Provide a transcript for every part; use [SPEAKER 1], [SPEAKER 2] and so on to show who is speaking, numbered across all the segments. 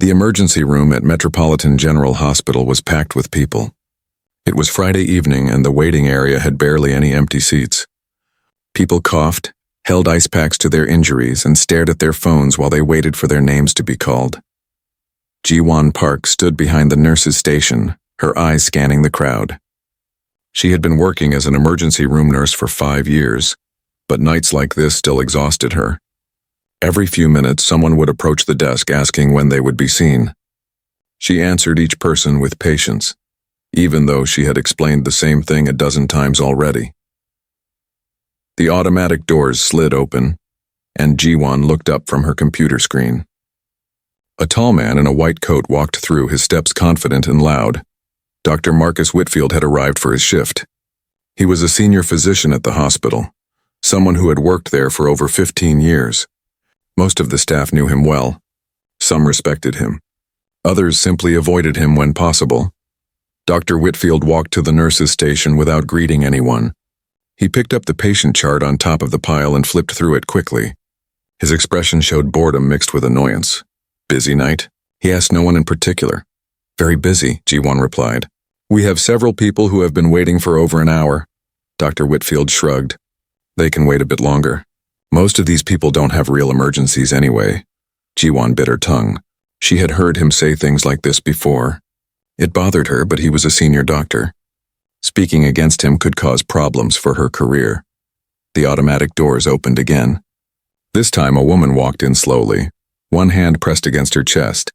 [SPEAKER 1] The emergency room at Metropolitan General Hospital was packed with people. It was Friday evening and the waiting area had barely any empty seats. People coughed, held ice packs to their injuries, and stared at their phones while they waited for their names to be called. Ji-won Park stood behind the nurse's station, her eyes scanning the crowd. She had been working as an emergency room nurse for 5 years, but nights like this still exhausted her. Every few minutes, someone would approach the desk asking when they would be seen. She answered each person with patience, even though she had explained the same thing a dozen times already. The automatic doors slid open, and Ji-won looked up from her computer screen. A tall man in a white coat walked through, his steps confident and loud. Dr. Marcus Whitfield had arrived for his shift. He was a senior physician at the hospital, someone who had worked there for over 15 years. Most of the staff knew him well. Some respected him. Others simply avoided him when possible. Dr. Whitfield walked to the nurse's station without greeting anyone. He picked up the patient chart on top of the pile and flipped through it quickly. His expression showed boredom mixed with annoyance. Busy night? He asked no one in particular. Very busy, Ji-won replied. We have several people who have been waiting for over an hour. Dr. Whitfield shrugged. They can wait a bit longer. Most of these people don't have real emergencies anyway. Ji-won bit her tongue. She had heard him say things like this before. It bothered her, but he was a senior doctor. Speaking against him could cause problems for her career. The automatic doors opened again. This time a woman walked in slowly, one hand pressed against her chest.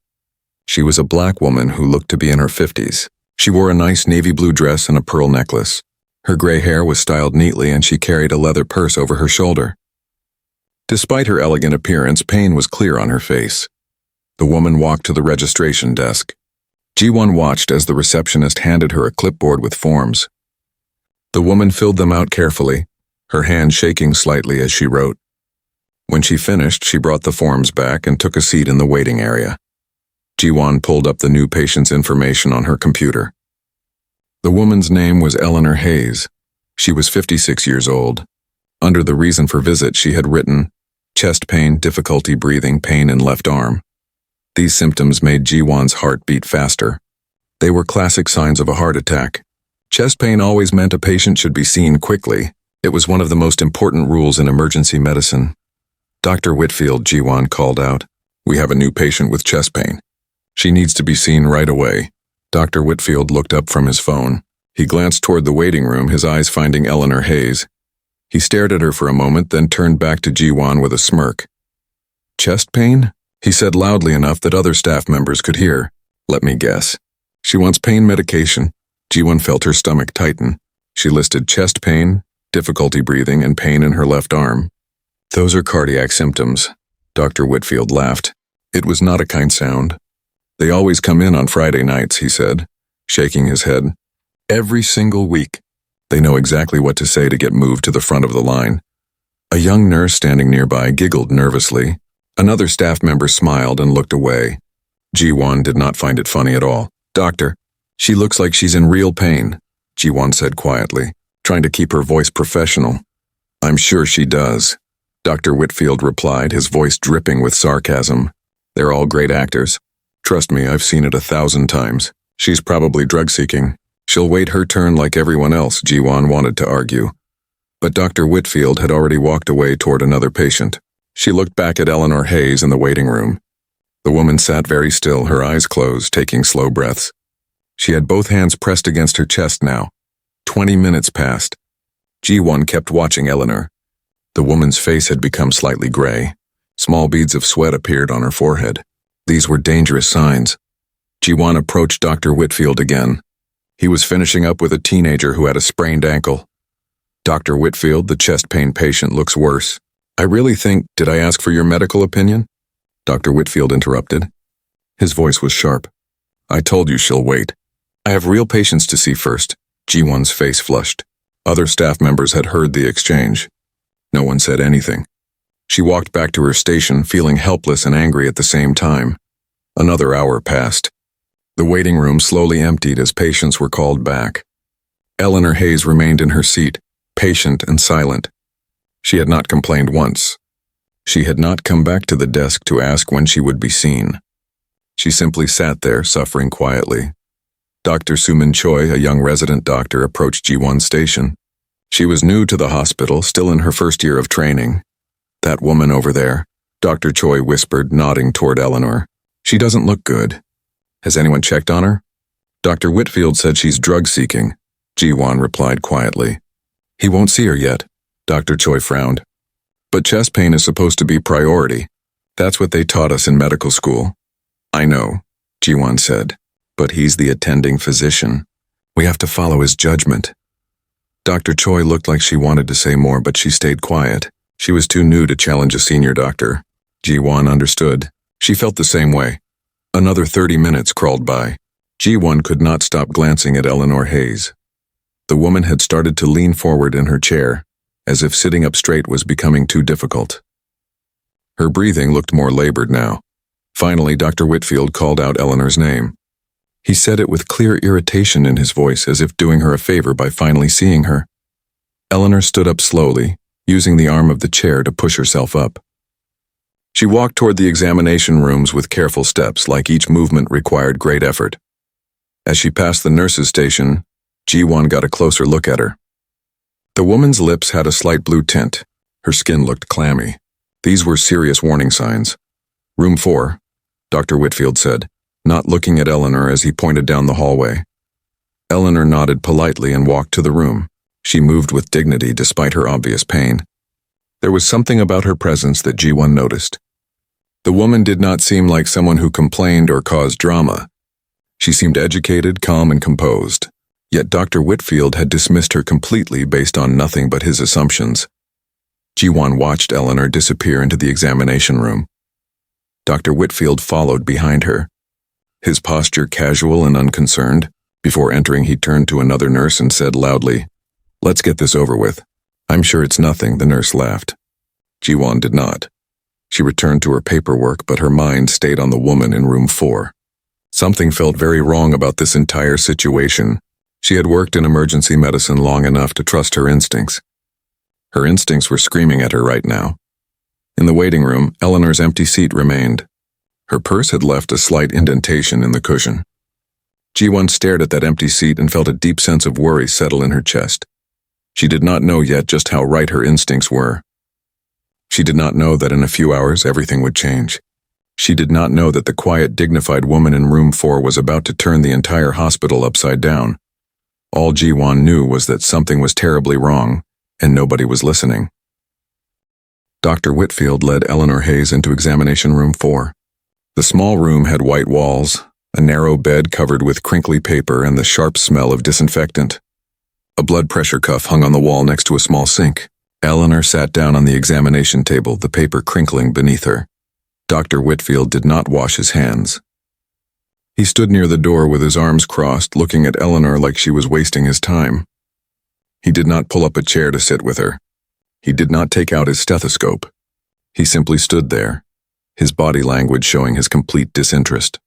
[SPEAKER 1] She was a black woman who looked to be in her 50s. She wore a nice navy blue dress and a pearl necklace. Her gray hair was styled neatly and she carried a leather purse over her shoulder. Despite her elegant appearance, pain was clear on her face. The woman walked to the registration desk. Ji-won watched as the receptionist handed her a clipboard with forms. The woman filled them out carefully, her hand shaking slightly as she wrote. When she finished, she brought the forms back and took a seat in the waiting area. Ji-won pulled up the new patient's information on her computer. The woman's name was Eleanor Hayes. She was 56 years old. Under the reason for visit, she had written, chest pain, difficulty breathing, pain in left arm. These symptoms made Ji-won's heart beat faster. They were classic signs of a heart attack. Chest pain always meant a patient should be seen quickly. It was one of the most important rules in emergency medicine. Dr. Whitfield, Ji-won called out. We have a new patient with chest pain. She needs to be seen right away. Dr. Whitfield looked up from his phone. He glanced toward the waiting room, his eyes finding Eleanor Hayes. He stared at her for a moment, then turned back to Ji-won with a smirk. Chest pain? He said loudly enough that other staff members could hear. Let me guess. She wants pain medication. Ji-won felt her stomach tighten. She listed chest pain, difficulty breathing, and pain in her left arm. Those are cardiac symptoms. Dr. Whitfield laughed. It was not a kind sound. They always come in on Friday nights, he said, shaking his head. Every single week. They know exactly what to say to get moved to the front of the line. A young nurse standing nearby giggled nervously. Another staff member smiled and looked away. Ji-won did not find it funny at all. Doctor, she looks like she's in real pain, Ji-won said quietly, trying to keep her voice professional. I'm sure she does, Dr. Whitfield replied, his voice dripping with sarcasm. They're all great actors. Trust me, I've seen it 1,000 times. She's probably drug-seeking. She'll wait her turn like everyone else, Ji-won wanted to argue. But Dr. Whitfield had already walked away toward another patient. She looked back at Eleanor Hayes in the waiting room. The woman sat very still, her eyes closed, taking slow breaths. She had both hands pressed against her chest now. 20 minutes passed. Ji-won kept watching Eleanor. The woman's face had become slightly gray. Small beads of sweat appeared on her forehead. These were dangerous signs. Ji-won approached Dr. Whitfield again. He was finishing up with a teenager who had a sprained ankle. Dr. Whitfield, the chest pain patient, looks worse. I really think, did I ask for your medical opinion? Dr. Whitfield interrupted. His voice was sharp. I told you she'll wait. I have real patients to see first. Ji-won's face flushed. Other staff members had heard the exchange. No one said anything. She walked back to her station, feeling helpless and angry at the same time. Another hour passed. The waiting room slowly emptied as patients were called back. Eleanor Hayes remained in her seat, patient and silent. She had not complained once. She had not come back to the desk to ask when she would be seen. She simply sat there, suffering quietly. Dr. Sumin Choi, a young resident doctor, approached Ji-won's station. She was new to the hospital, still in her first year of training. "That woman over there," Dr. Choi whispered, nodding toward Eleanor. "She doesn't look good. Has anyone checked on her?" "Dr. Whitfield said she's drug-seeking," Ji-won replied quietly. "He won't see her yet," Dr. Choi frowned. "But chest pain is supposed to be priority. That's what they taught us in medical school." "I know," Ji-won said, "but he's the attending physician. We have to follow his judgment." Dr. Choi looked like she wanted to say more, but she stayed quiet. She was too new to challenge a senior doctor. Ji-won understood. She felt the same way. Another 30 minutes crawled by. Ji-won could not stop glancing at Eleanor Hayes. The woman had started to lean forward in her chair, as if sitting up straight was becoming too difficult. Her breathing looked more labored now. Finally, Dr. Whitfield called out Eleanor's name. He said it with clear irritation in his voice, as if doing her a favor by finally seeing her. Eleanor stood up slowly, using the arm of the chair to push herself up. She walked toward the examination rooms with careful steps, like each movement required great effort. As she passed the nurse's station, Ji-won got a closer look at her. The woman's lips had a slight blue tint. Her skin looked clammy. These were serious warning signs. "Room 4, Dr. Whitfield said, not looking at Eleanor as he pointed down the hallway. Eleanor nodded politely and walked to the room. She moved with dignity despite her obvious pain. There was something about her presence that Ji-won noticed. The woman did not seem like someone who complained or caused drama. She seemed educated, calm, and composed. Yet Dr. Whitfield had dismissed her completely based on nothing but his assumptions. Ji-won watched Eleanor disappear into the examination room. Dr. Whitfield followed behind her, his posture casual and unconcerned. Before entering, he turned to another nurse and said loudly, "Let's get this over with." "I'm sure it's nothing," the nurse laughed. Ji-won did not. She returned to her paperwork, but her mind stayed on the woman in room 4. Something felt very wrong about this entire situation. She had worked in emergency medicine long enough to trust her instincts. Her instincts were screaming at her right now. In the waiting room, Eleanor's empty seat remained. Her purse had left a slight indentation in the cushion. Ji-won stared at that empty seat and felt a deep sense of worry settle in her chest. She did not know yet just how right her instincts were. She did not know that in a few hours everything would change. She did not know that the quiet, dignified woman in room 4 was about to turn the entire hospital upside down. All Ji-won knew was that something was terribly wrong, and nobody was listening. Dr. Whitfield led Eleanor Hayes into examination room 4. The small room had white walls, a narrow bed covered with crinkly paper, and the sharp smell of disinfectant. A blood pressure cuff hung on the wall next to a small sink. Eleanor sat down on the examination table, the paper crinkling beneath her. Dr. Whitfield did not wash his hands. He stood near the door with his arms crossed, looking at Eleanor like she was wasting his time. He did not pull up a chair to sit with her. He did not take out his stethoscope. He simply stood there, his body language showing his complete disinterest.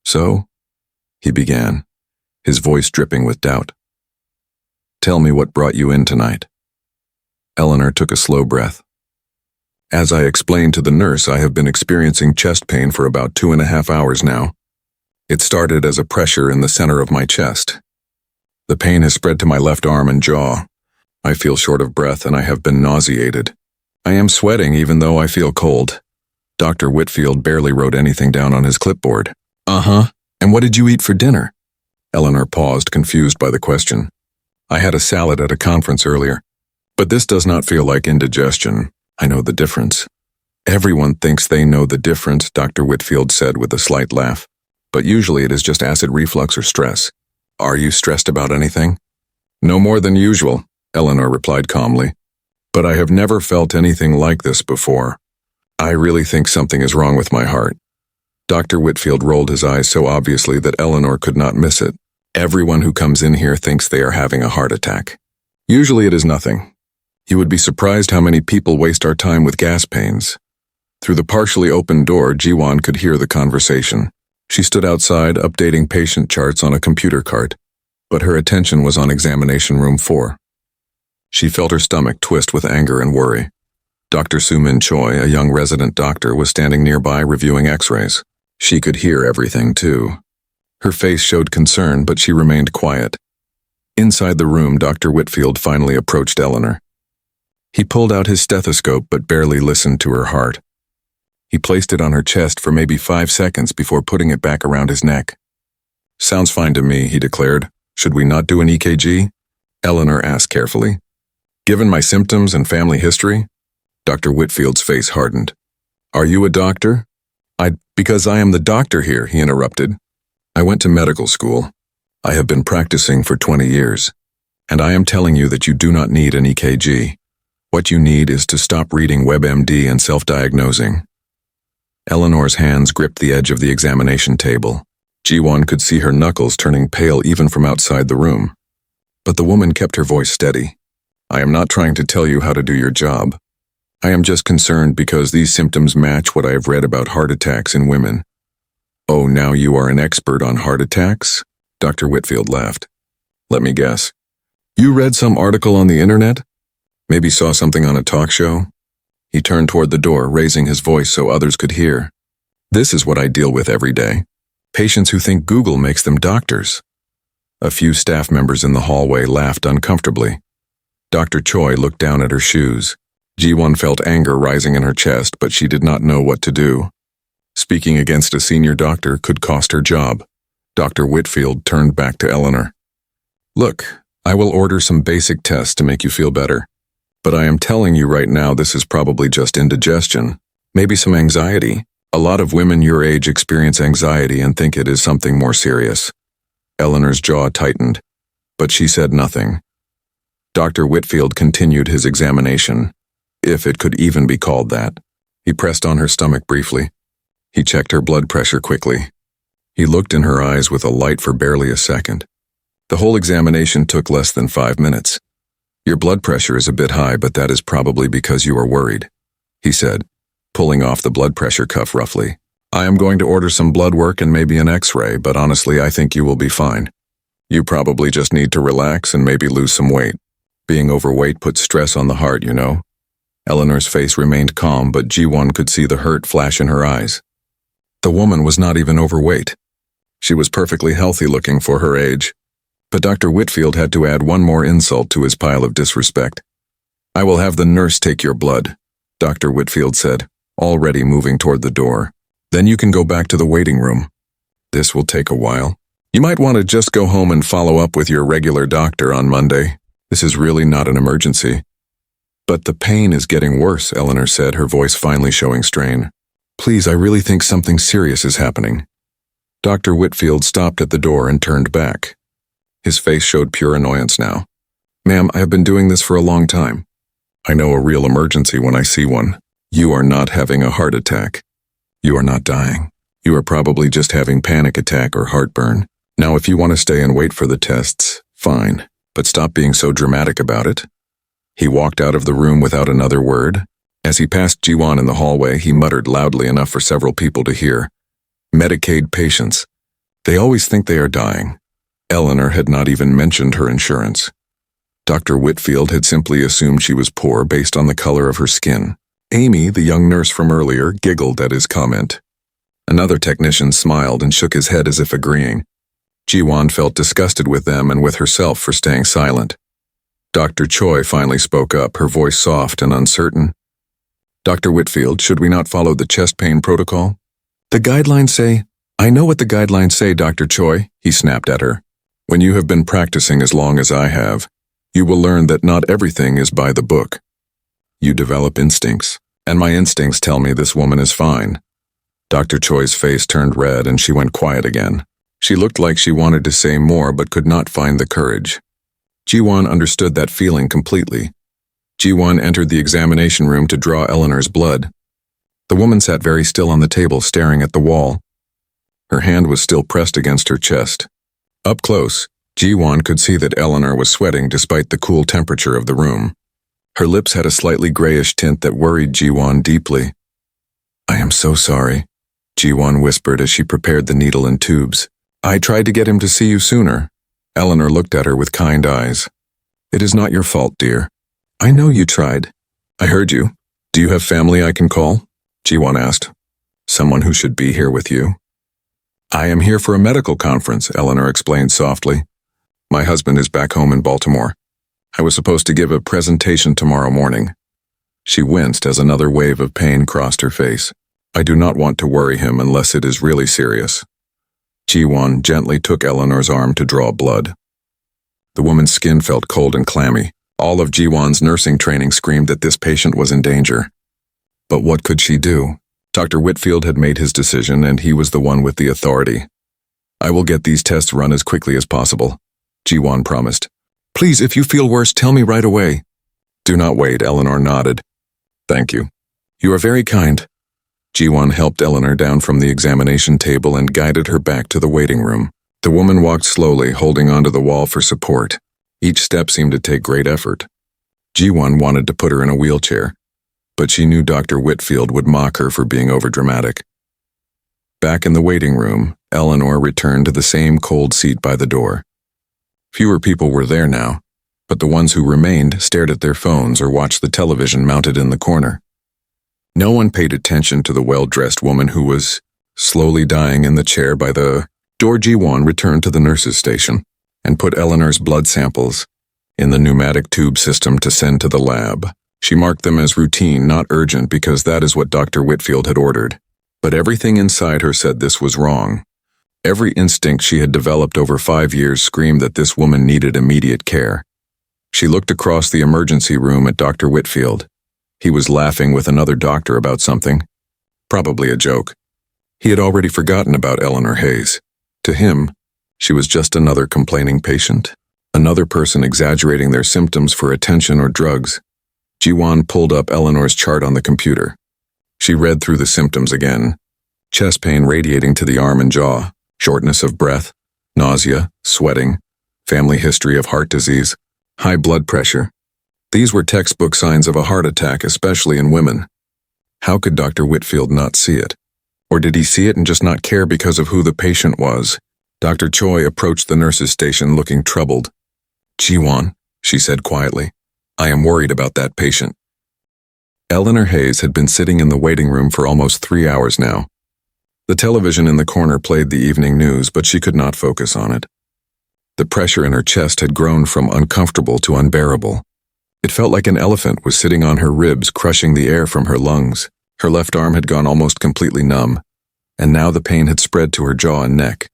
[SPEAKER 1] "So," he began, his voice dripping with doubt. "Tell me what brought you in tonight." Eleanor took a slow breath. "As I explained to the nurse, I have been experiencing chest pain for about 2.5 hours now. It started as a pressure in the center of my chest. The pain has spread to my left arm and jaw. I feel short of breath and I have been nauseated. I am sweating even though I feel cold." Dr. Whitfield barely wrote anything down on his clipboard. "Uh-huh. And what did you eat for dinner?" Eleanor paused, confused by the question. "I had a salad at a conference earlier. But this does not feel like indigestion. I know the difference." "Everyone thinks they know the difference," Dr. Whitfield said with a slight laugh. "But usually it is just acid reflux or stress. Are you stressed about anything?" "No more than usual," Eleanor replied calmly. "But I have never felt anything like this before. I really think something is wrong with my heart." Dr. Whitfield rolled his eyes so obviously that Eleanor could not miss it. "Everyone who comes in here thinks they are having a heart attack. Usually it is nothing. You would be surprised how many people waste our time with gas pains." Through the partially open door, Ji-won could hear the conversation. She stood outside, updating patient charts on a computer cart, but her attention was on examination room 4. She felt her stomach twist with anger and worry. Dr. Sumin Choi, a young resident doctor, was standing nearby reviewing x-rays. She could hear everything, too. Her face showed concern, but she remained quiet. Inside the room, Dr. Whitfield finally approached Eleanor. He pulled out his stethoscope but barely listened to her heart. He placed it on her chest for maybe 5 seconds before putting it back around his neck. "Sounds fine to me," he declared. "Should we not do an EKG?" Eleanor asked carefully. "Given my symptoms and family history?" Dr. Whitfield's face hardened. "Are you a doctor?" Because I am the doctor here," he interrupted. "I went to medical school. I have been practicing for 20 years. And I am telling you that you do not need an EKG. What you need is to stop reading WebMD and self-diagnosing." Eleanor's hands gripped the edge of the examination table. Ji-won could see her knuckles turning pale even from outside the room. But the woman kept her voice steady. "I am not trying to tell you how to do your job. I am just concerned because these symptoms match what I have read about heart attacks in women." "Oh, now you are an expert on heart attacks?" Dr. Whitfield laughed. "Let me guess. You read some article on the internet? Maybe saw something on a talk show?" He turned toward the door, raising his voice so others could hear. "This is what I deal with every day. Patients who think Google makes them doctors." A few staff members in the hallway laughed uncomfortably. Dr. Choi looked down at her shoes. Ji-won felt anger rising in her chest, but she did not know what to do. Speaking against a senior doctor could cost her job. Dr. Whitfield turned back to Eleanor. "Look, I will order some basic tests to make you feel better. But I am telling you right now this is probably just indigestion, maybe some anxiety. A lot of women your age experience anxiety and think it is something more serious." Eleanor's jaw tightened, but she said nothing. Dr. Whitfield continued his examination, if it could even be called that. He pressed on her stomach briefly. He checked her blood pressure quickly. He looked in her eyes with a light for barely a second. The whole examination took less than 5 minutes. "Your blood pressure is a bit high, but that is probably because you are worried," he said, pulling off the blood pressure cuff roughly. "I am going to order some blood work and maybe an X-ray, but honestly I think you will be fine. You probably just need to relax and maybe lose some weight. Being overweight puts stress on the heart, you know." Eleanor's face remained calm, but Ji-won could see the hurt flash in her eyes. The woman was not even overweight. She was perfectly healthy looking for her age. But Dr. Whitfield had to add one more insult to his pile of disrespect. "I will have the nurse take your blood," Dr. Whitfield said, already moving toward the door. "Then you can go back to the waiting room. This will take a while. You might want to just go home and follow up with your regular doctor on Monday. This is really not an emergency." "But the pain is getting worse," Eleanor said, her voice finally showing strain. "Please, I really think something serious is happening." Dr. Whitfield stopped at the door and turned back. His face showed pure annoyance now. "Ma'am, I have been doing this for a long time. I know a real emergency when I see one. You are not having a heart attack. You are not dying. You are probably just having panic attack or heartburn. Now, if you want to stay and wait for the tests, fine, but stop being so dramatic about it." He walked out of the room without another word. As he passed Ji-won in the hallway, he muttered loudly enough for several people to hear. "Medicaid patients. They always think they are dying." Eleanor had not even mentioned her insurance. Dr. Whitfield had simply assumed she was poor based on the color of her skin. Amy, the young nurse from earlier, giggled at his comment. Another technician smiled and shook his head as if agreeing. Ji-won felt disgusted with them and with herself for staying silent. Dr. Choi finally spoke up, her voice soft and uncertain. "Dr. Whitfield, should we not follow the chest pain protocol?" "The guidelines say—" "I know what the guidelines say, Dr. Choi," he snapped at her. "When you have been practicing as long as I have, you will learn that not everything is by the book. You develop instincts, and my instincts tell me this woman is fine." Dr. Choi's face turned red and she went quiet again. She looked like she wanted to say more but could not find the courage. Ji-won understood that feeling completely. Ji-won entered the examination room to draw Eleanor's blood. The woman sat very still on the table, staring at the wall. Her hand was still pressed against her chest. Up close, Ji-won could see that Eleanor was sweating despite the cool temperature of the room. Her lips had a slightly grayish tint that worried Ji-won deeply. "I am so sorry," Ji-won whispered as she prepared the needle and tubes. "I tried to get him to see you sooner." Eleanor looked at her with kind eyes. "It is not your fault, dear. I know you tried. I heard you. Do you have family I can call?" Ji-won asked. "Someone who should be here with you?" I am here for a medical conference, Eleanor explained softly. My husband is back home in Baltimore. I was supposed to give a presentation tomorrow morning. She winced as another wave of pain crossed her face. I do not want to worry him unless it is really serious. Ji-won gently took Eleanor's arm to draw blood. The woman's skin felt cold and clammy. All of Ji-won's nursing training screamed that this patient was in danger. But what could she do? Dr. Whitfield had made his decision, and he was the one with the authority. I will get these tests run as quickly as possible, Ji-won promised. Please, if you feel worse, tell me right away. Do not wait, Eleanor nodded. Thank you. You are very kind. Ji-won helped Eleanor down from the examination table and guided her back to the waiting room. The woman walked slowly, holding onto the wall for support. Each step seemed to take great effort. Ji-won wanted to put her in a wheelchair, but she knew Dr. Whitfield would mock her for being overdramatic. Back in the waiting room, Eleanor returned to the same cold seat by the door. Fewer people were there now, but the ones who remained stared at their phones or watched the television mounted in the corner. No one paid attention to the well-dressed woman who was slowly dying in the chair by the door. Ji-won returned to the nurse's station and put Eleanor's blood samples in the pneumatic tube system to send to the lab. She marked them as routine, not urgent, because that is what Dr. Whitfield had ordered. But everything inside her said this was wrong. Every instinct she had developed over 5 years screamed that this woman needed immediate care. She looked across the emergency room at Dr. Whitfield. He was laughing with another doctor about something. Probably a joke. He had already forgotten about Eleanor Hayes. To him, she was just another complaining patient, another person exaggerating their symptoms for attention or drugs. Ji-won pulled up Eleanor's chart on the computer. She read through the symptoms again. Chest pain radiating to the arm and jaw, shortness of breath, nausea, sweating, family history of heart disease, high blood pressure. These were textbook signs of a heart attack, especially in women. How could Dr. Whitfield not see it? Or did he see it and just not care because of who the patient was? Dr. Choi approached the nurse's station looking troubled. Ji-won, she said quietly, I am worried about that patient. Eleanor Hayes had been sitting in the waiting room for almost 3 hours now. The television in the corner played the evening news, but she could not focus on it. The pressure in her chest had grown from uncomfortable to unbearable. It felt like an elephant was sitting on her ribs, crushing the air from her lungs. Her left arm had gone almost completely numb, and now the pain had spread to her jaw and neck.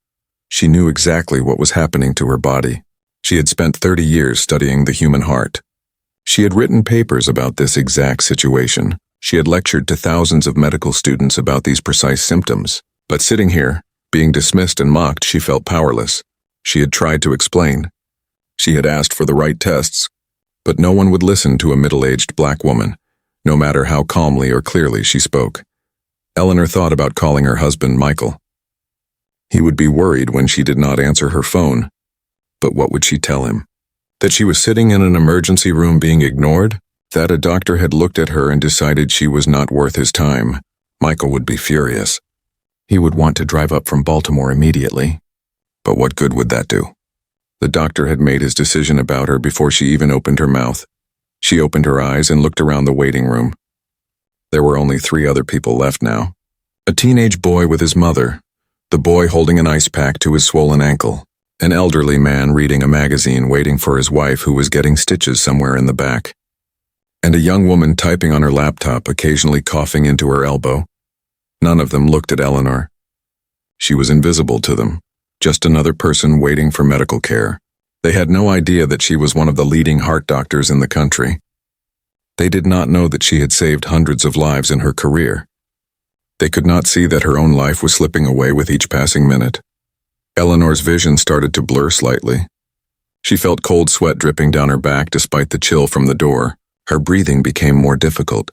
[SPEAKER 1] She knew exactly what was happening to her body. She had spent 30 years studying the human heart. She had written papers about this exact situation. She had lectured to thousands of medical students about these precise symptoms. But sitting here, being dismissed and mocked, she felt powerless. She had tried to explain. She had asked for the right tests, but no one would listen to a middle-aged black woman, no matter how calmly or clearly she spoke. Eleanor thought about calling her husband, Michael. He would be worried when she did not answer her phone. But what would she tell him? That she was sitting in an emergency room being ignored? That a doctor had looked at her and decided she was not worth his time? Michael would be furious. He would want to drive up from Baltimore immediately. But what good would that do? The doctor had made his decision about her before she even opened her mouth. She opened her eyes and looked around the waiting room. There were only 3 other people left now. A teenage boy with his mother, the boy holding an ice pack to his swollen ankle, an elderly man reading a magazine waiting for his wife who was getting stitches somewhere in the back, and a young woman typing on her laptop, occasionally coughing into her elbow. None of them looked at Eleanor. She was invisible to them, just another person waiting for medical care. They had no idea that she was one of the leading heart doctors in the country. They did not know that she had saved hundreds of lives in her career. They could not see that her own life was slipping away with each passing minute. Eleanor's vision started to blur slightly. She felt cold sweat dripping down her back despite the chill from the door. Her breathing became more difficult,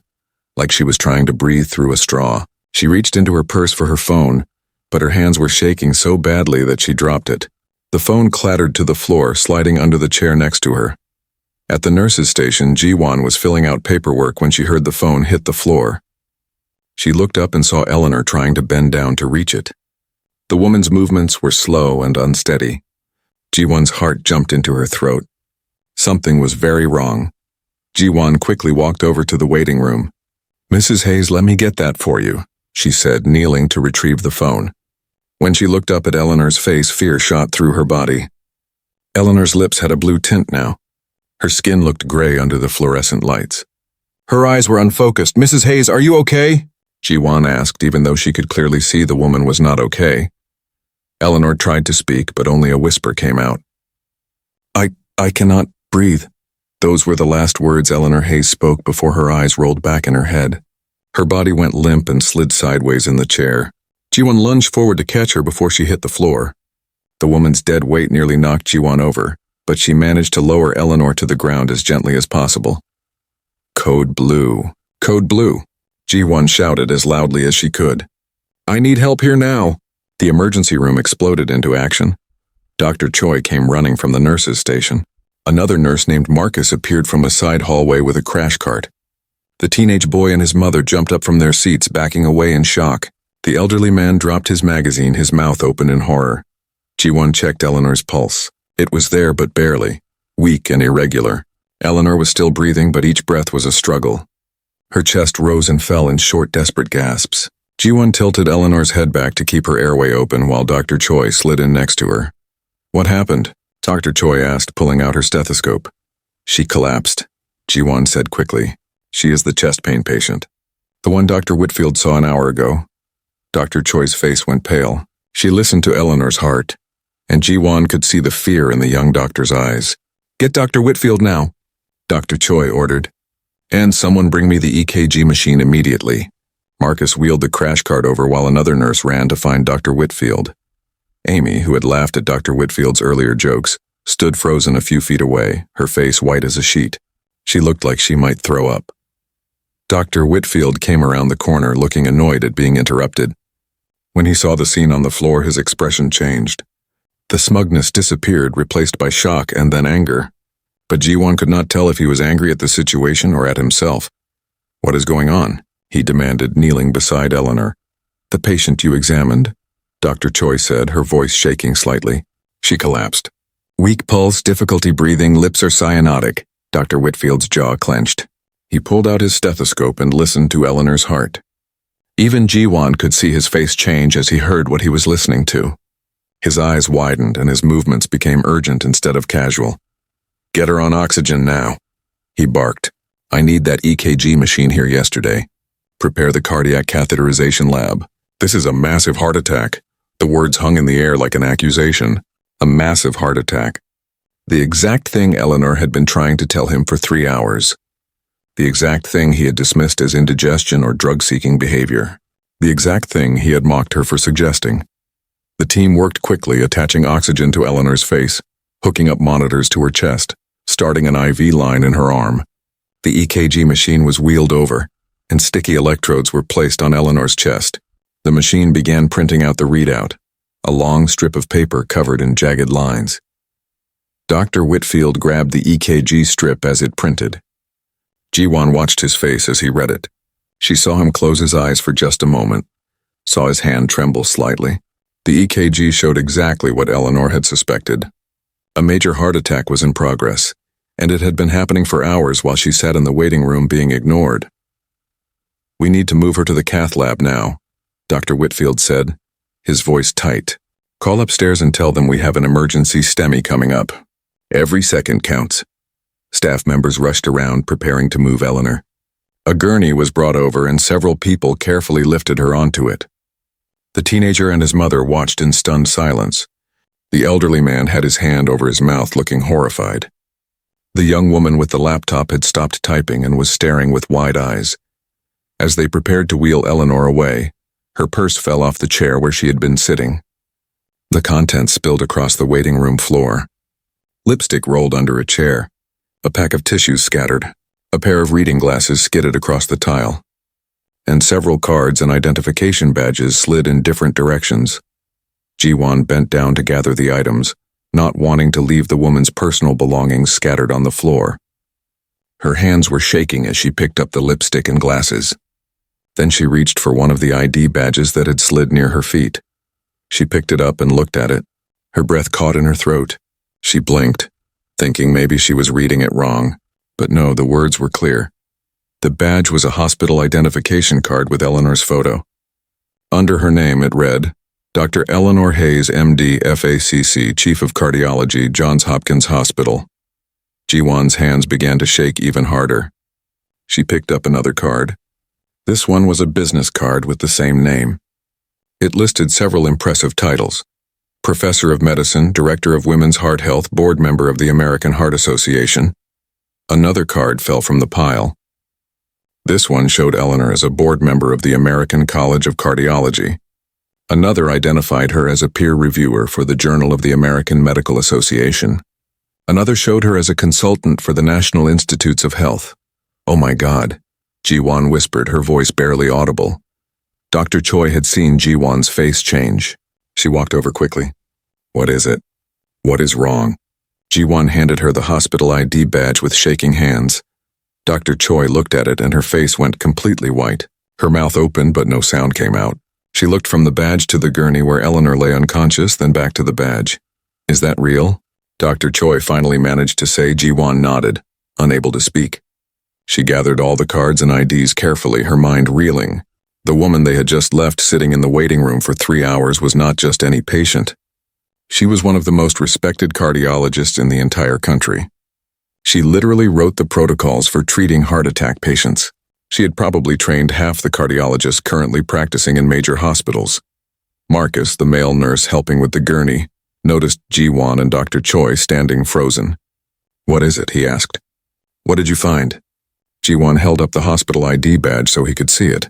[SPEAKER 1] like she was trying to breathe through a straw. She reached into her purse for her phone, but her hands were shaking so badly that she dropped it. The phone clattered to the floor, sliding under the chair next to her. At the nurse's station, Ji-won was filling out paperwork when she heard the phone hit the floor. She looked up and saw Eleanor trying to bend down to reach it. The woman's movements were slow and unsteady. Ji-won's heart jumped into her throat. Something was very wrong. Ji-won quickly walked over to the waiting room. "Mrs. Hayes, let me get that for you," she said, kneeling to retrieve the phone. When she looked up at Eleanor's face, fear shot through her body. Eleanor's lips had a blue tint now. Her skin looked gray under the fluorescent lights. Her eyes were unfocused. "Mrs. Hayes, are you okay?" Ji-won asked, even though she could clearly see the woman was not okay. Eleanor tried to speak, but only a whisper came out. I cannot breathe." Those were the last words Eleanor Hayes spoke before her eyes rolled back in her head. Her body went limp and slid sideways in the chair. Ji-won lunged forward to catch her before she hit the floor. The woman's dead weight nearly knocked Ji-won over, but she managed to lower Eleanor to the ground as gently as possible. "Code Blue. Code Blue," Ji-won shouted as loudly as she could. "I need help here now." The emergency room exploded into action. Dr. Choi came running from the nurse's station. Another nurse named Marcus appeared from a side hallway with a crash cart. The teenage boy and his mother jumped up from their seats, backing away in shock. The elderly man dropped his magazine, his mouth open in horror. Ji-won checked Eleanor's pulse. It was there, but barely. Weak and irregular. Eleanor was still breathing, but each breath was a struggle. Her chest rose and fell in short, desperate gasps. Ji-won tilted Eleanor's head back to keep her airway open while Dr. Choi slid in next to her. "What happened?" Dr. Choi asked, pulling out her stethoscope. "She collapsed," Ji-won said quickly. "She is the chest pain patient. The one Dr. Whitfield saw an hour ago." Dr. Choi's face went pale. She listened to Eleanor's heart, and Ji-won could see the fear in the young doctor's eyes. "Get Dr. Whitfield now," Dr. Choi ordered. "And someone bring me the EKG machine immediately." Marcus wheeled the crash cart over while another nurse ran to find Dr. Whitfield. Amy, who had laughed at Dr. Whitfield's earlier jokes, stood frozen a few feet away, her face white as a sheet. She looked like she might throw up. Dr. Whitfield came around the corner, looking annoyed at being interrupted. When he saw the scene on the floor, his expression changed. The smugness disappeared, replaced by shock and then anger. But Ji-won could not tell if he was angry at the situation or at himself. "What is going on?" he demanded, kneeling beside Eleanor. "The patient you examined," Dr. Choi said, her voice shaking slightly. "She collapsed. Weak pulse, difficulty breathing, lips are cyanotic." Dr. Whitfield's jaw clenched. He pulled out his stethoscope and listened to Eleanor's heart. Even Ji-won could see his face change as he heard what he was listening to. His eyes widened and his movements became urgent instead of casual. "Get her on oxygen now," he barked. "I need that EKG machine here yesterday. Prepare the cardiac catheterization lab. This is a massive heart attack." The words hung in the air like an accusation. A massive heart attack. The exact thing Eleanor had been trying to tell him for 3 hours. The exact thing he had dismissed as indigestion or drug-seeking behavior. The exact thing he had mocked her for suggesting. The team worked quickly, attaching oxygen to Eleanor's face, hooking up monitors to her chest, starting an IV line in her arm. The EKG machine was wheeled over, and sticky electrodes were placed on Eleanor's chest. The machine began printing out the readout, a long strip of paper covered in jagged lines. Dr. Whitfield grabbed the EKG strip as it printed. Ji-won watched his face as he read it. She saw him close his eyes for just a moment, saw his hand tremble slightly. The EKG showed exactly what Eleanor had suspected. A major heart attack was in progress, and it had been happening for hours while she sat in the waiting room being ignored. "We need to move her to the cath lab now," Dr. Whitfield said, his voice tight. "Call upstairs and tell them we have an emergency STEMI coming up. Every second counts." Staff members rushed around, preparing to move Eleanor. A gurney was brought over and several people carefully lifted her onto it. The teenager and his mother watched in stunned silence. The elderly man had his hand over his mouth, looking horrified. The young woman with the laptop had stopped typing and was staring with wide eyes. As they prepared to wheel Eleanor away, her purse fell off the chair where she had been sitting. The contents spilled across the waiting room floor. Lipstick rolled under a chair. A pack of tissues scattered. A pair of reading glasses skidded across the tile. And several cards and identification badges slid in different directions. Ji-won bent down to gather the items, not wanting to leave the woman's personal belongings scattered on the floor. Her hands were shaking as she picked up the lipstick and glasses. Then she reached for one of the ID badges that had slid near her feet. She picked it up and looked at it. Her breath caught in her throat. She blinked, thinking maybe she was reading it wrong. But no, the words were clear. The badge was a hospital identification card with Eleanor's photo. Under her name it read, Dr. Eleanor Hayes, MD, FACC, Chief of Cardiology, Johns Hopkins Hospital. Jiwon's hands began to shake even harder. She picked up another card. This one was a business card with the same name. It listed several impressive titles: Professor of Medicine, Director of Women's Heart Health, Board Member of the American Heart Association. Another card fell from the pile. This one showed Eleanor as a board member of the American College of Cardiology. Another identified her as a peer reviewer for the Journal of the American Medical Association. Another showed her as a consultant for the National Institutes of Health. Oh my God, Jiwon whispered, her voice barely audible. Dr. Choi had seen Jiwon's face change. She walked over quickly. What is it? What is wrong? Jiwon handed her the hospital ID badge with shaking hands. Dr. Choi looked at it and her face went completely white. Her mouth opened but no sound came out. She looked from the badge to the gurney where Eleanor lay unconscious, then back to the badge. Is that real? Dr. Choi finally managed to say. Jiwon nodded, unable to speak. She gathered all the cards and IDs carefully, her mind reeling. The woman they had just left sitting in the waiting room for 3 hours was not just any patient. She was one of the most respected cardiologists in the entire country. She literally wrote the protocols for treating heart attack patients. She had probably trained half the cardiologists currently practicing in major hospitals. Marcus, the male nurse helping with the gurney, noticed Jiwon and Dr. Choi standing frozen. What is it? He asked. What did you find? Jiwon held up the hospital ID badge so he could see it.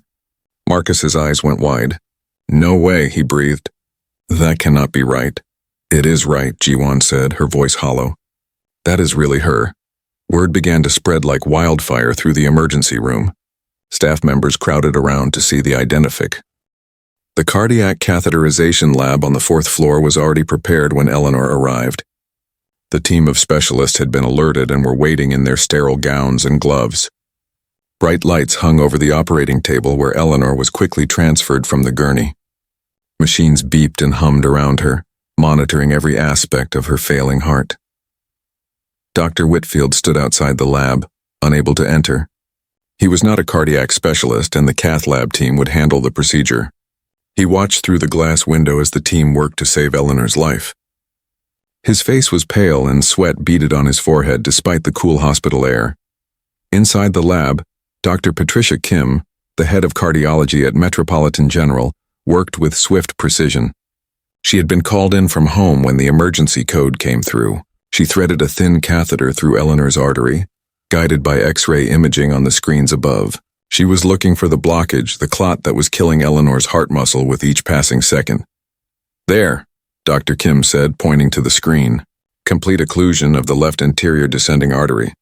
[SPEAKER 1] Marcus's eyes went wide. No way, he breathed. That cannot be right. It is right, Jiwon said, her voice hollow. That is really her. Word began to spread like wildfire through the emergency room. Staff members crowded around to see the identific. The cardiac catheterization lab on the 4th floor was already prepared when Eleanor arrived. The team of specialists had been alerted and were waiting in their sterile gowns and gloves. Bright lights hung over the operating table where Eleanor was quickly transferred from the gurney. Machines beeped and hummed around her, monitoring every aspect of her failing heart. Dr. Whitfield stood outside the lab, unable to enter. He was not a cardiac specialist, and the cath lab team would handle the procedure. He watched through the glass window as the team worked to save Eleanor's life. His face was pale and sweat beaded on his forehead despite the cool hospital air. Inside the lab, Dr. Patricia Kim, the head of cardiology at Metropolitan General, worked with swift precision. She had been called in from home when the emergency code came through. She threaded a thin catheter through Eleanor's artery, guided by X-ray imaging on the screens above. She was looking for the blockage, the clot that was killing Eleanor's heart muscle with each passing second. There, Dr. Kim said, pointing to the screen. Complete occlusion of the left anterior descending artery.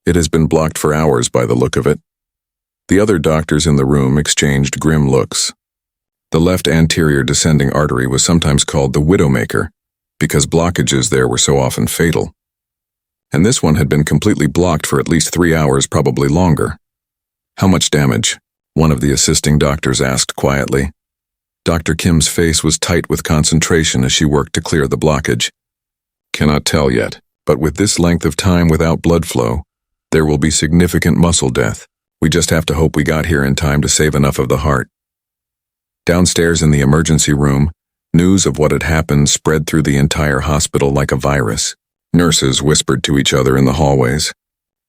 [SPEAKER 1] It has been blocked for hours by the look of it. The other doctors in the room exchanged grim looks. The left anterior descending artery was sometimes called the widowmaker, because blockages there were so often fatal. And this one had been completely blocked for at least 3 hours, probably longer. How much damage? One of the assisting doctors asked quietly. Dr. Kim's face was tight with concentration as she worked to clear the blockage. Cannot tell yet, but with this length of time without blood flow, there will be significant muscle death. We just have to hope we got here in time to save enough of the heart. Downstairs in the emergency room, news of what had happened spread through the entire hospital like a virus. Nurses whispered to each other in the hallways.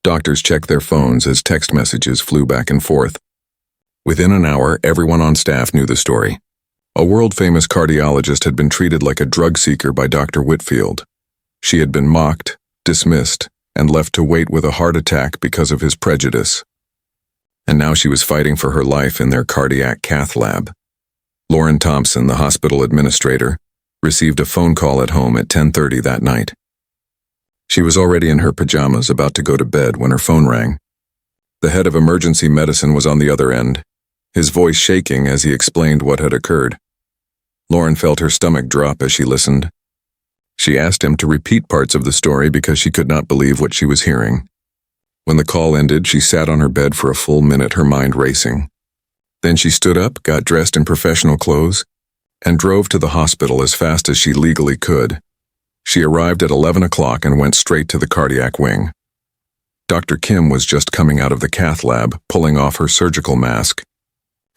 [SPEAKER 1] Doctors checked their phones as text messages flew back and forth. Within an hour, everyone on staff knew the story. A world-famous cardiologist had been treated like a drug seeker by Dr. Whitfield. She had been mocked, dismissed, and left to wait with a heart attack because of his prejudice. And now she was fighting for her life in their cardiac cath lab. Lauren Thompson, the hospital administrator, received a phone call at home at 10:30 that night. She was already in her pajamas, about to go to bed, when her phone rang. The head of emergency medicine was on the other end, his voice shaking as he explained what had occurred. Lauren felt her stomach drop as she listened. She asked him to repeat parts of the story because she could not believe what she was hearing. When the call ended, she sat on her bed for a full minute, her mind racing. Then she stood up, got dressed in professional clothes, and drove to the hospital as fast as she legally could. She arrived at 11 o'clock and went straight to the cardiac wing. Dr. Kim was just coming out of the cath lab, pulling off her surgical mask.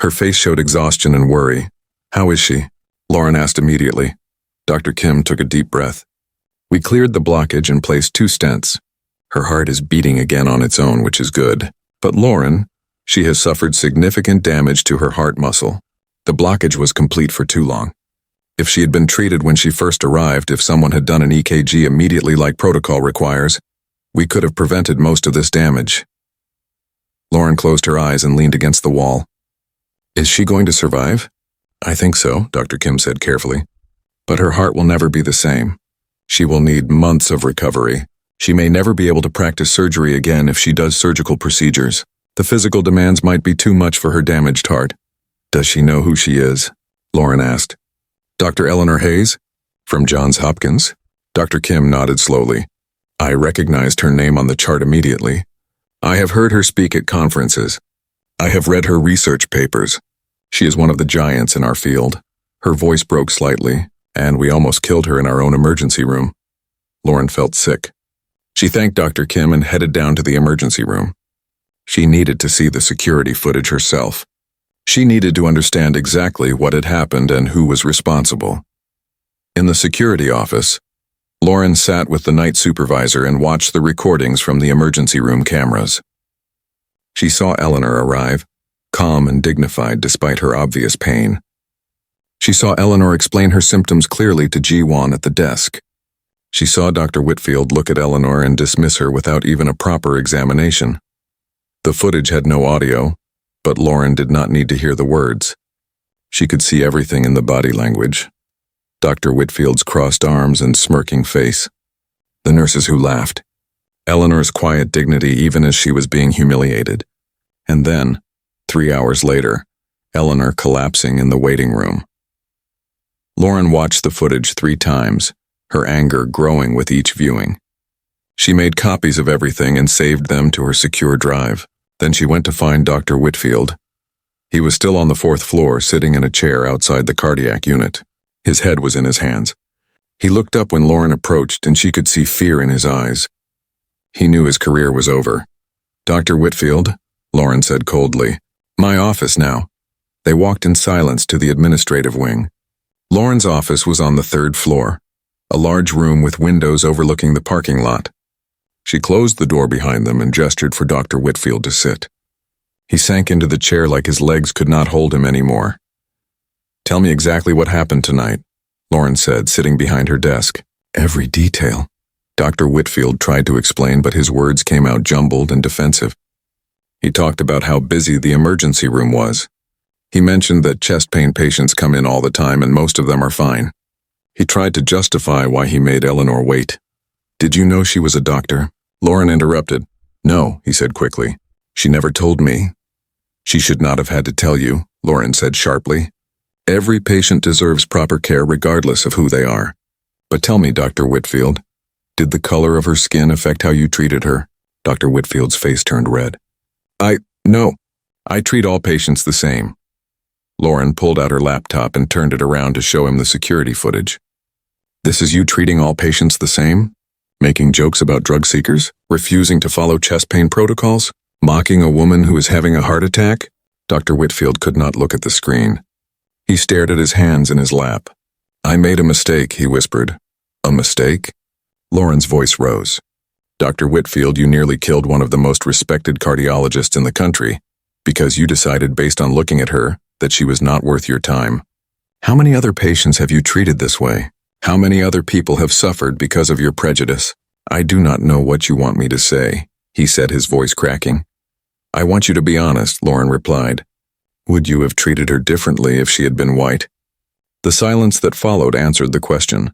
[SPEAKER 1] Her face showed exhaustion and worry. How is she? Lauren asked immediately. Dr. Kim took a deep breath. We cleared the blockage and placed 2 stents. Her heart is beating again on its own, which is good. But Lauren, she has suffered significant damage to her heart muscle. The blockage was complete for too long. If she had been treated when she first arrived, if someone had done an EKG immediately like protocol requires, we could have prevented most of this damage. Lauren closed her eyes and leaned against the wall. Is she going to survive? I think so, Dr. Kim said carefully. But her heart will never be the same. She will need months of recovery. She may never be able to practice surgery again if she does surgical procedures. The physical demands might be too much for her damaged heart. Does she know who she is? Lauren asked. Dr. Eleanor Hayes? From Johns Hopkins? Dr. Kim nodded slowly. I recognized her name on the chart immediately. I have heard her speak at conferences. I have read her research papers. She is one of the giants in our field. Her voice broke slightly, and we almost killed her in our own emergency room. Lauren felt sick. She thanked Dr. Kim and headed down to the emergency room. She needed to see the security footage herself. She needed to understand exactly what had happened and who was responsible. In the security office, Lauren sat with the night supervisor and watched the recordings from the emergency room cameras. She saw Eleanor arrive, calm and dignified despite her obvious pain. She saw Eleanor explain her symptoms clearly to Ji-won at the desk. She saw Dr. Whitfield look at Eleanor and dismiss her without even a proper examination. The footage had no audio, but Lauren did not need to hear the words. She could see everything in the body language. Dr. Whitfield's crossed arms and smirking face. The nurses who laughed. Eleanor's quiet dignity even as she was being humiliated. And then, 3 hours later, Eleanor collapsing in the waiting room. Lauren watched the footage 3 times, her anger growing with each viewing. She made copies of everything and saved them to her secure drive. Then she went to find Dr. Whitfield. He was still on the 4th floor, sitting in a chair outside the cardiac unit. His head was in his hands. He looked up when Lauren approached, and she could see fear in his eyes. He knew his career was over. Dr. Whitfield, Lauren said coldly. My office now. They walked in silence to the administrative wing. Lauren's office was on the 3rd floor, a large room with windows overlooking the parking lot. She closed the door behind them and gestured for Dr. Whitfield to sit. He sank into the chair like his legs could not hold him anymore. Tell me exactly what happened tonight, Lauren said, sitting behind her desk. Every detail. Dr. Whitfield tried to explain, but his words came out jumbled and defensive. He talked about how busy the emergency room was. He mentioned that chest pain patients come in all the time and most of them are fine. He tried to justify why he made Eleanor wait. Did you know she was a doctor? Lauren interrupted. No, he said quickly. She never told me. She should not have had to tell you, Lauren said sharply. Every patient deserves proper care regardless of who they are. But tell me, Dr. Whitfield, did the color of her skin affect how you treated her? Dr. Whitfield's face turned red. No. I treat all patients the same. Lauren pulled out her laptop and turned it around to show him the security footage. This is you treating all patients the same? Making jokes about drug seekers? Refusing to follow chest pain protocols? Mocking a woman who is having a heart attack? Dr. Whitfield could not look at the screen. He stared at his hands in his lap. I made a mistake, he whispered. A mistake? Lauren's voice rose. Dr. Whitfield, you nearly killed one of the most respected cardiologists in the country because you decided based on looking at her that she was not worth your time. How many other patients have you treated this way? How many other people have suffered because of your prejudice? I do not know what you want me to say, he said, his voice cracking. I want you to be honest, Lauren replied. Would you have treated her differently if she had been white? The silence that followed answered the question.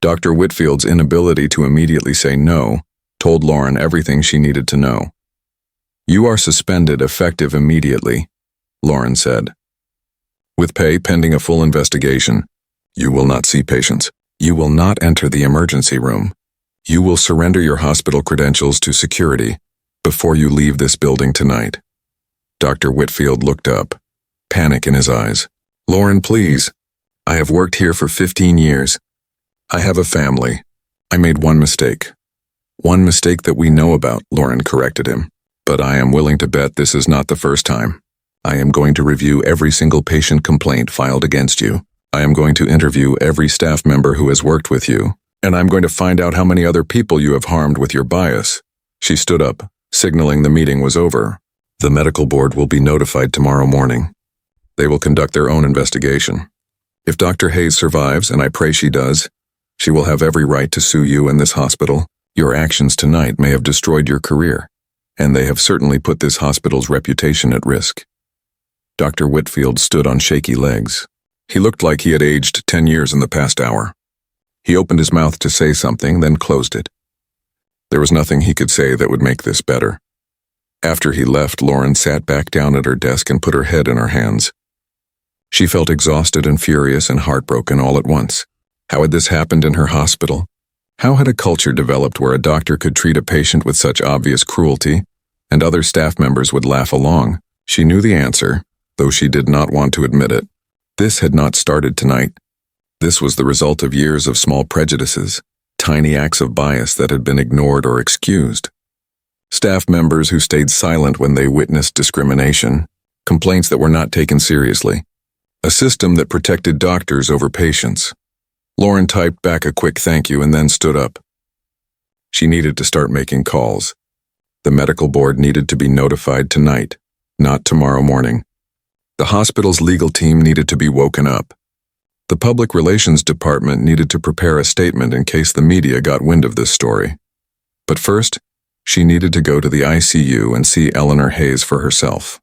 [SPEAKER 1] Dr. Whitfield's inability to immediately say no told Lauren everything she needed to know. You are suspended effective immediately, Lauren said. With pay pending a full investigation. You will not see patients. You will not enter the emergency room. You will surrender your hospital credentials to security before you leave this building tonight. Dr. Whitfield looked up, panic in his eyes. Lauren, please. I have worked here for 15 years. I have a family. I made one mistake. One mistake that we know about, Lauren corrected him. But I am willing to bet this is not the first time. I am going to review every single patient complaint filed against you. I am going to interview every staff member who has worked with you, and I'm going to find out how many other people you have harmed with your bias." She stood up, signaling the meeting was over. "The medical board will be notified tomorrow morning. They will conduct their own investigation. If Dr. Hayes survives, and I pray she does, she will have every right to sue you and this hospital. Your actions tonight may have destroyed your career, and they have certainly put this hospital's reputation at risk." Dr. Whitfield stood on shaky legs. He looked like he had aged 10 years in the past hour. He opened his mouth to say something, then closed it. There was nothing he could say that would make this better. After he left, Lauren sat back down at her desk and put her head in her hands. She felt exhausted and furious and heartbroken all at once. How had this happened in her hospital? How had a culture developed where a doctor could treat a patient with such obvious cruelty, and other staff members would laugh along? She knew the answer, though she did not want to admit it. This had not started tonight. This was the result of years of small prejudices, tiny acts of bias that had been ignored or excused. Staff members who stayed silent when they witnessed discrimination, complaints that were not taken seriously, a system that protected doctors over patients. Lauren typed back a quick thank you and then stood up. She needed to start making calls. The medical board needed to be notified tonight, not tomorrow morning. The hospital's legal team needed to be woken up. The public relations department needed to prepare a statement in case the media got wind of this story. But first, she needed to go to the ICU and see Eleanor Hayes for herself.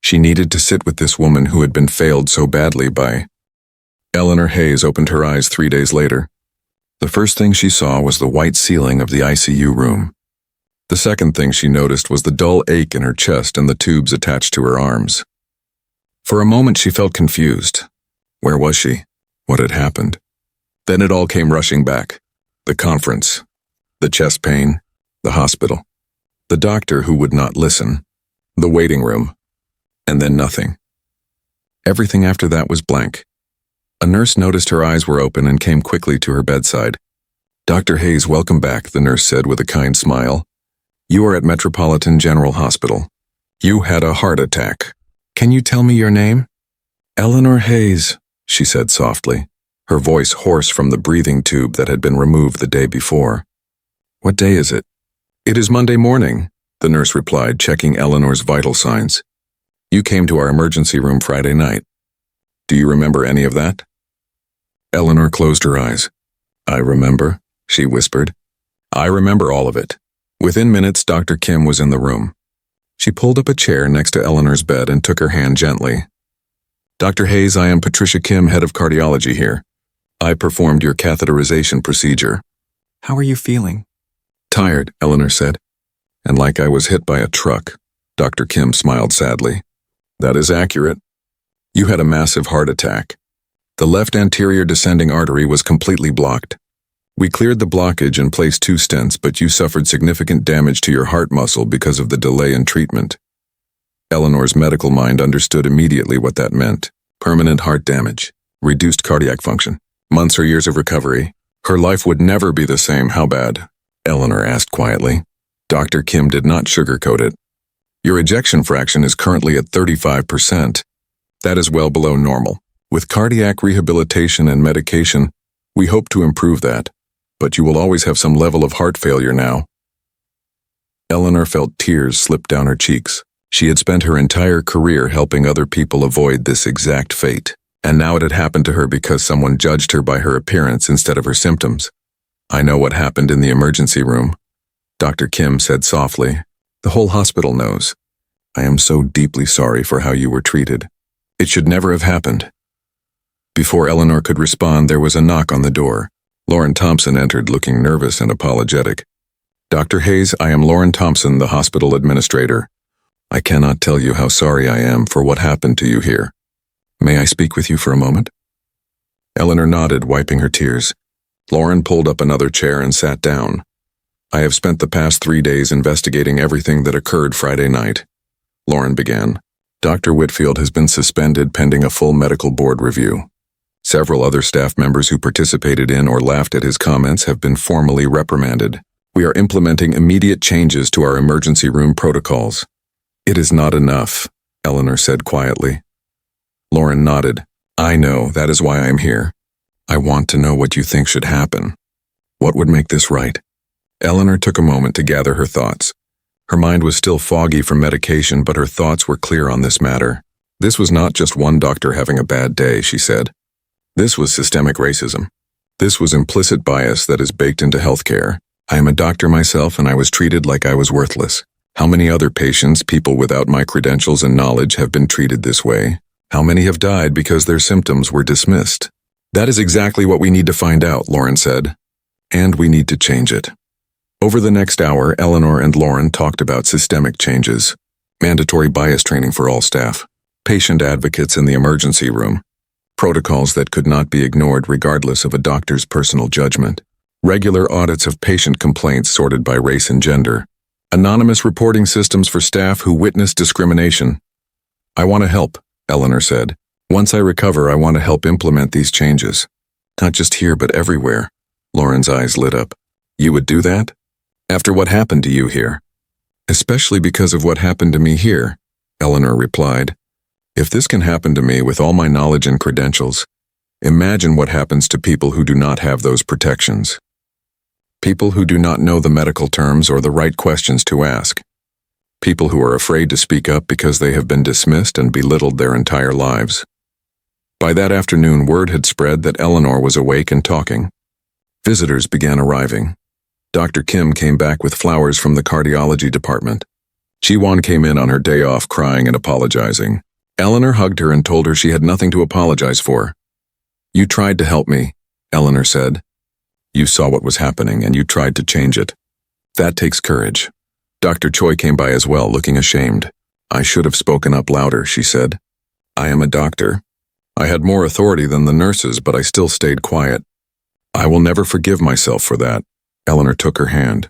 [SPEAKER 1] She needed to sit with this woman who had been failed so badly by... Eleanor Hayes opened her eyes 3 days later. The first thing she saw was the white ceiling of the ICU room. The second thing she noticed was the dull ache in her chest and the tubes attached to her arms. For a moment she felt confused. Where was she? What had happened? Then it all came rushing back. The conference, the chest pain, the hospital, the doctor who would not listen, the waiting room, and then nothing. Everything after that was blank. A nurse noticed her eyes were open and came quickly to her bedside. "Dr. Hayes, welcome back," the nurse said with a kind smile. "You are at Metropolitan General Hospital. You had a heart attack. Can you tell me your name?" "Eleanor Hayes," she said softly, her voice hoarse from the breathing tube that had been removed the day before. "What day is it?" "It is Monday morning," the nurse replied, checking Eleanor's vital signs. "You came to our emergency room Friday night. Do you remember any of that?" Eleanor closed her eyes. "I remember," she whispered. "I remember all of it." Within minutes, Dr. Kim was in the room. She pulled up a chair next to Eleanor's bed and took her hand gently. "Dr. Hayes, I am Patricia Kim, head of cardiology here. I performed your catheterization procedure." "How are you feeling?" "Tired," Eleanor said. "And like I was hit by a truck." Dr. Kim smiled sadly. "That is accurate. You had a massive heart attack. The left anterior descending artery was completely blocked. We cleared the blockage and placed 2 stents, but you suffered significant damage to your heart muscle because of the delay in treatment." Eleanor's medical mind understood immediately what that meant. Permanent heart damage, reduced cardiac function, months or years of recovery. Her life would never be the same. How bad? Eleanor asked quietly. Dr. Kim did not sugarcoat it. "Your ejection fraction is currently at 35%. That is well below normal. With cardiac rehabilitation and medication, we hope to improve that, but you will always have some level of heart failure now." Eleanor felt tears slip down her cheeks. She had spent her entire career helping other people avoid this exact fate, and now it had happened to her because someone judged her by her appearance instead of her symptoms. "I know what happened in the emergency room," Dr. Kim said softly. "The whole hospital knows. I am so deeply sorry for how you were treated. It should never have happened." Before Eleanor could respond, there was a knock on the door. Lauren Thompson entered, looking nervous and apologetic. "Dr. Hayes, I am Lauren Thompson, the hospital administrator. I cannot tell you how sorry I am for what happened to you here. May I speak with you for a moment?" Eleanor nodded, wiping her tears. Lauren pulled up another chair and sat down. "I have spent the past 3 days investigating everything that occurred Friday night," Lauren began. "Dr. Whitfield has been suspended pending a full medical board review. Several other staff members who participated in or laughed at his comments have been formally reprimanded. We are implementing immediate changes to our emergency room protocols." "It is not enough," Eleanor said quietly. Lauren nodded. I know, that is why I am here. I want to know what you think should happen. What would make this right? Eleanor took a moment to gather her thoughts. Her mind was still foggy from medication, but her thoughts were clear on this matter. This was not just one doctor having a bad day, she said. This was systemic racism. This was implicit bias that is baked into healthcare. I am a doctor myself, and I was treated like I was worthless. How many other patients, people without my credentials and knowledge, have been treated this way? How many have died because their symptoms were dismissed? That is exactly what we need to find out, Lauren said. And we need to change it. Over the next hour, Eleanor and Lauren talked about systemic changes, mandatory bias training for all staff, patient advocates in the emergency room, protocols that could not be ignored regardless of a doctor's personal judgment, regular audits of patient complaints sorted by race and gender, anonymous reporting systems for staff who witnessed discrimination. I want to help, Eleanor said. Once I recover, I want to help implement these changes. Not just here, but everywhere. Lauren's eyes lit up. You would do that? After what happened to you here? Especially because of what happened to me here, Eleanor replied. If this can happen to me with all my knowledge and credentials, imagine what happens to people who do not have those protections. People who do not know the medical terms or the right questions to ask. People who are afraid to speak up because they have been dismissed and belittled their entire lives. By that afternoon, word had spread that Eleanor was awake and talking. Visitors began arriving. Dr. Kim came back with flowers from the cardiology department. Ji-won came in on her day off crying and apologizing. Eleanor hugged her and told her she had nothing to apologize for. You tried to help me, Eleanor said. You saw what was happening and you tried to change it. That takes courage. Dr. Choi came by as well, looking ashamed. I should have spoken up louder, she said. I am a doctor. I had more authority than the nurses, but I still stayed quiet. I will never forgive myself for that. Eleanor took her hand.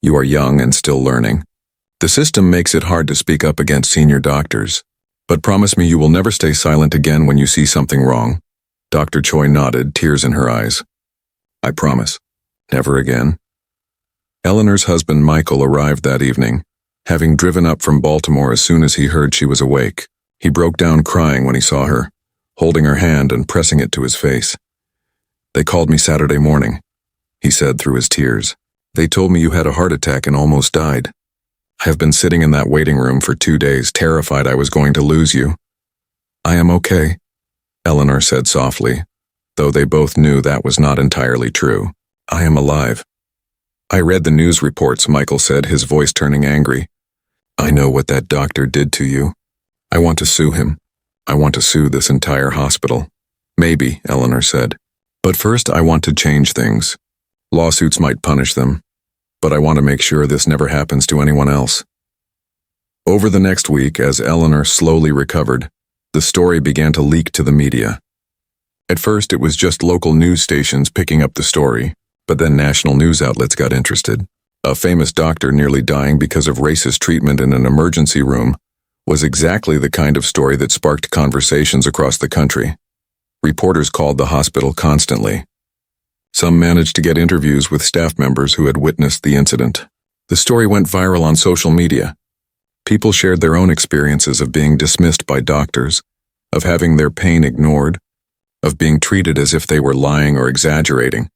[SPEAKER 1] You are young and still learning. The system makes it hard to speak up against senior doctors. But promise me you will never stay silent again when you see something wrong. Dr. Choi nodded, tears in her eyes. I promise. Never again. Eleanor's husband Michael arrived that evening, having driven up from Baltimore as soon as he heard she was awake. He broke down crying when he saw her, holding her hand and pressing it to his face. They called me Saturday morning, he said through his tears. They told me you had a heart attack and almost died. I have been sitting in that waiting room for 2 days, terrified I was going to lose you. I am okay, Eleanor said softly, though they both knew that was not entirely true. I am alive. I read the news reports, Michael said, his voice turning angry. I know what that doctor did to you. I want to sue him. I want to sue this entire hospital. Maybe, Eleanor said. But first I want to change things. Lawsuits might punish them, but I want to make sure this never happens to anyone else. Over the next week, as Eleanor slowly recovered, the story began to leak to the media. At first, it was just local news stations picking up the story, but then national news outlets got interested. A famous doctor nearly dying because of racist treatment in an emergency room was exactly the kind of story that sparked conversations across the country. Reporters called the hospital constantly. Some managed to get interviews with staff members who had witnessed the incident. The story went viral on social media. People shared their own experiences of being dismissed by doctors, of having their pain ignored, of being treated as if they were lying or exaggerating.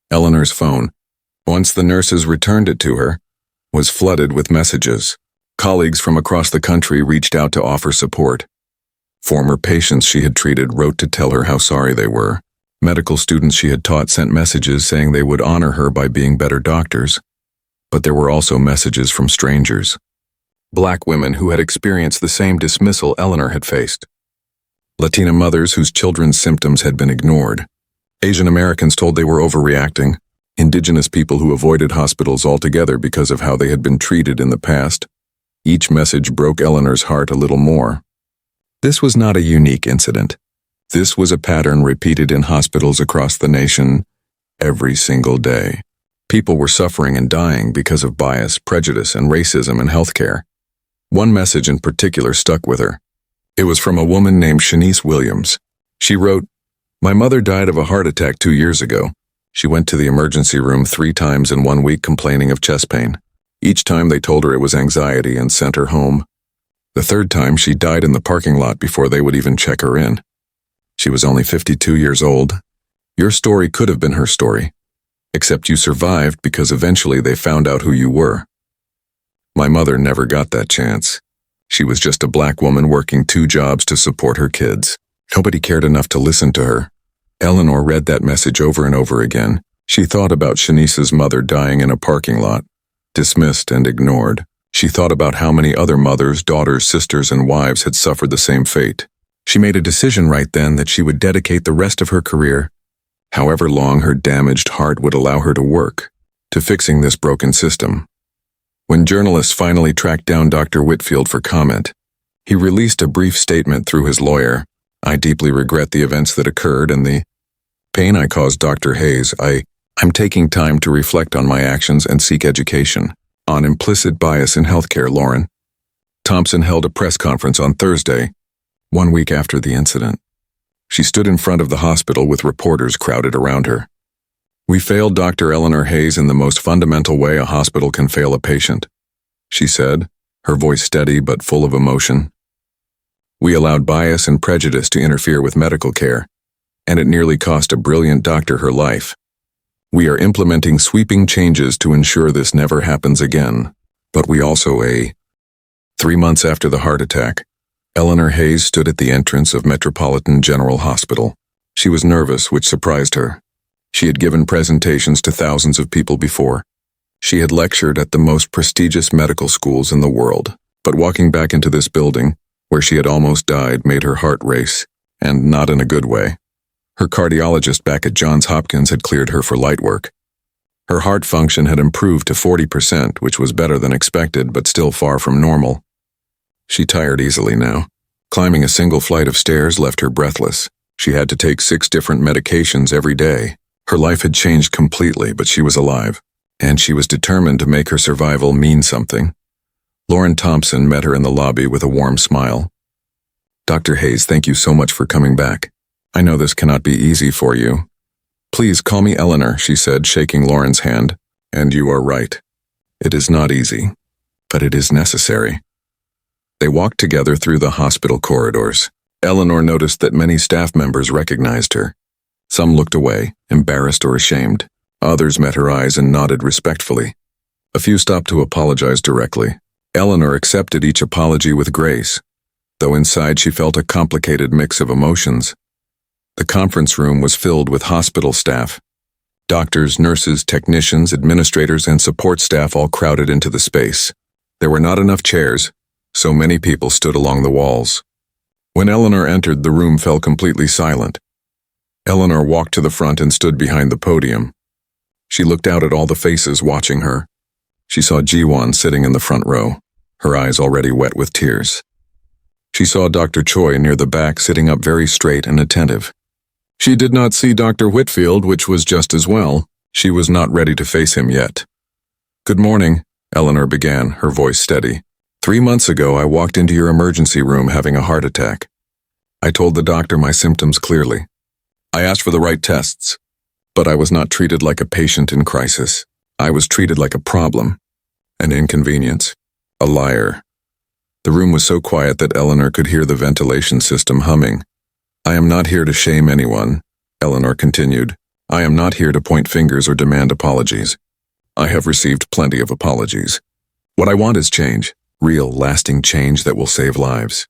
[SPEAKER 1] Eleanor's phone, once the nurses returned it to her, was flooded with messages. Colleagues from across the country reached out to offer support. Former patients she had treated wrote to tell her how sorry they were. Medical students she had taught sent messages saying they would honor her by being better doctors. But there were also messages from strangers. Black women who had experienced the same dismissal Eleanor had faced. Latina mothers whose children's symptoms had been ignored. Asian Americans told they were overreacting. Indigenous people who avoided hospitals altogether because of how they had been treated in the past. Each message broke Eleanor's heart a little more. This was not a unique incident. This was a pattern repeated in hospitals across the nation every single day. People were suffering and dying because of bias, prejudice, and racism in healthcare. One message in particular stuck with her. It was from a woman named Shanice Williams. She wrote, "My mother died of a heart attack 2 years ago. She went to the emergency room 3 times in 1 week complaining of chest pain. Each time they told her it was anxiety and sent her home. The 3rd time she died in the parking lot before they would even check her in. She was only 52 years old. Your story could have been her story, except you survived because eventually they found out who you were. My mother never got that chance. She was just a black woman working 2 jobs to support her kids. Nobody cared enough to listen to her. Eleanor read that message over and over again. She thought about Shanice's mother dying in a parking lot, dismissed and ignored. She thought about how many other mothers, daughters, sisters, and wives had suffered the same fate. She made a decision right then that she would dedicate the rest of her career, however long her damaged heart would allow her to work, to fixing this broken system. When journalists finally tracked down Dr. Whitfield for comment, he released a brief statement through his lawyer. I deeply regret the events that occurred and the pain I caused Dr. Hayes. I'm taking time to reflect on my actions and seek education on implicit bias in healthcare. Lauren Thompson held a press conference on Thursday, 1 week after the incident. She stood in front of the hospital with reporters crowded around her. We failed Dr. Eleanor Hayes in the most fundamental way a hospital can fail a patient, she said, her voice steady but full of emotion. We allowed bias and prejudice to interfere with medical care, and it nearly cost a brilliant doctor her life. We are implementing sweeping changes to ensure this never happens again, but we also 3 months after the heart attack, Eleanor Hayes stood at the entrance of Metropolitan General Hospital. She was nervous, which surprised her. She had given presentations to thousands of people before. She had lectured at the most prestigious medical schools in the world, but walking back into this building, where she had almost died, made her heart race, and not in a good way. Her cardiologist back at Johns Hopkins had cleared her for light work. Her heart function had improved to 40%, which was better than expected, but still far from normal. She tired easily now. Climbing a single flight of stairs left her breathless. She had to take 6 different medications every day. Her life had changed completely, but she was alive, and she was determined to make her survival mean something. Lauren Thompson met her in the lobby with a warm smile. Dr. Hayes, thank you so much for coming back. I know this cannot be easy for you. Please call me Eleanor, she said, shaking Lauren's hand. And you are right. It is not easy, but it is necessary. They walked together through the hospital corridors. Eleanor noticed that many staff members recognized her. Some looked away, embarrassed or ashamed. Others met her eyes and nodded respectfully. A few stopped to apologize directly. Eleanor accepted each apology with grace, though inside she felt a complicated mix of emotions. The conference room was filled with hospital staff. Doctors, nurses, technicians, administrators, and support staff all crowded into the space. There were not enough chairs, so many people stood along the walls. When Eleanor entered, the room fell completely silent. Eleanor walked to the front and stood behind the podium. She looked out at all the faces watching her. She saw Jiwon sitting in the front row, her eyes already wet with tears. She saw Dr. Choi near the back sitting up very straight and attentive. She did not see Dr. Whitfield, which was just as well. She was not ready to face him yet. Good morning, Eleanor began, her voice steady. 3 months ago, I walked into your emergency room having a heart attack. I told the doctor my symptoms clearly. I asked for the right tests, but I was not treated like a patient in crisis. I was treated like a problem, an inconvenience, a liar. The room was so quiet that Eleanor could hear the ventilation system humming. I am not here to shame anyone, Eleanor continued. I am not here to point fingers or demand apologies. I have received plenty of apologies. What I want is change, real, lasting change that will save lives.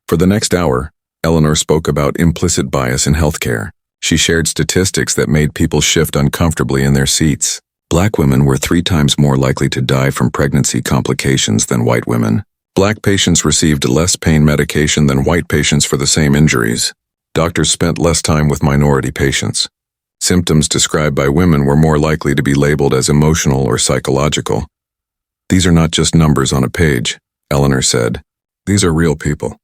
[SPEAKER 1] For the next hour, Eleanor spoke about implicit bias in healthcare. She shared statistics that made people shift uncomfortably in their seats. Black women were 3 times more likely to die from pregnancy complications than white women. Black patients received less pain medication than white patients for the same injuries. Doctors spent less time with minority patients. Symptoms described by women were more likely to be labeled as emotional or psychological. These are not just numbers on a page, Eleanor said. These are real people,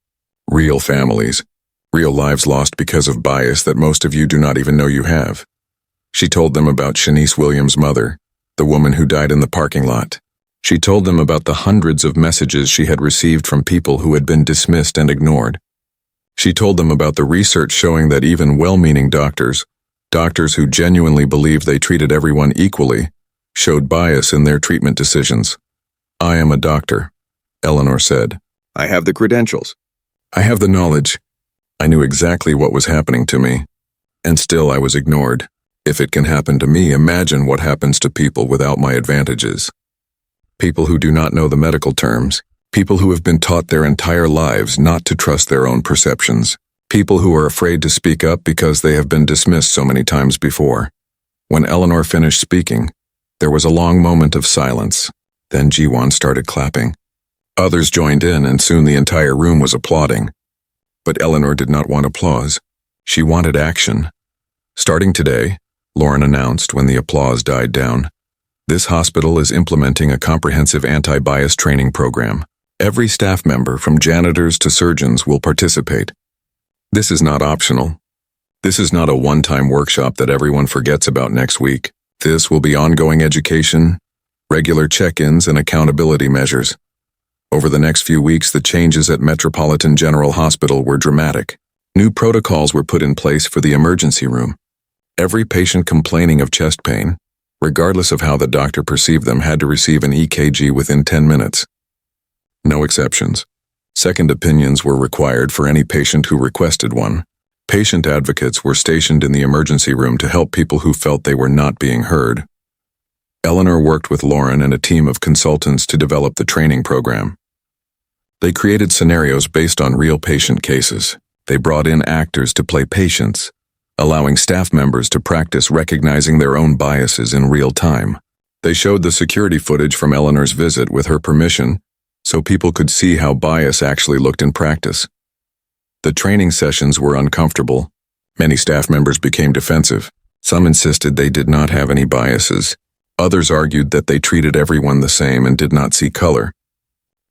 [SPEAKER 1] real families, real lives lost because of bias that most of you do not even know you have. She told them about Shanice Williams' mother, the woman who died in the parking lot. She told them about the hundreds of messages she had received from people who had been dismissed and ignored. She told them about the research showing that even well-meaning doctors who genuinely believed they treated everyone equally, showed bias in their treatment decisions. I am a doctor, Eleanor said. I have the credentials. I have the knowledge. I knew exactly what was happening to me, and still I was ignored. If it can happen to me, imagine what happens to people without my advantages. People who do not know the medical terms, people who have been taught their entire lives not to trust their own perceptions, people who are afraid to speak up because they have been dismissed so many times before. When Eleanor finished speaking, there was a long moment of silence. Then Jiwon started clapping. Others joined in, and soon the entire room was applauding. But Eleanor did not want applause. She wanted action. Starting today, Lauren announced when the applause died down, this hospital is implementing a comprehensive anti-bias training program. Every staff member, from janitors to surgeons, will participate. This is not optional. This is not a one-time workshop that everyone forgets about next week. This will be ongoing education, regular check-ins, and accountability measures. Over the next few weeks, the changes at Metropolitan General Hospital were dramatic. New protocols were put in place for the emergency room. Every patient complaining of chest pain, regardless of how the doctor perceived them, had to receive an EKG within 10 minutes. No exceptions. Second opinions were required for any patient who requested one. Patient advocates were stationed in the emergency room to help people who felt they were not being heard. Eleanor worked with Lauren and a team of consultants to develop the training program. They created scenarios based on real patient cases. They brought in actors to play patients, allowing staff members to practice recognizing their own biases in real time. They showed the security footage from Eleanor's visit with her permission, so people could see how bias actually looked in practice. The training sessions were uncomfortable. Many staff members became defensive. Some insisted they did not have any biases. Others argued that they treated everyone the same and did not see color.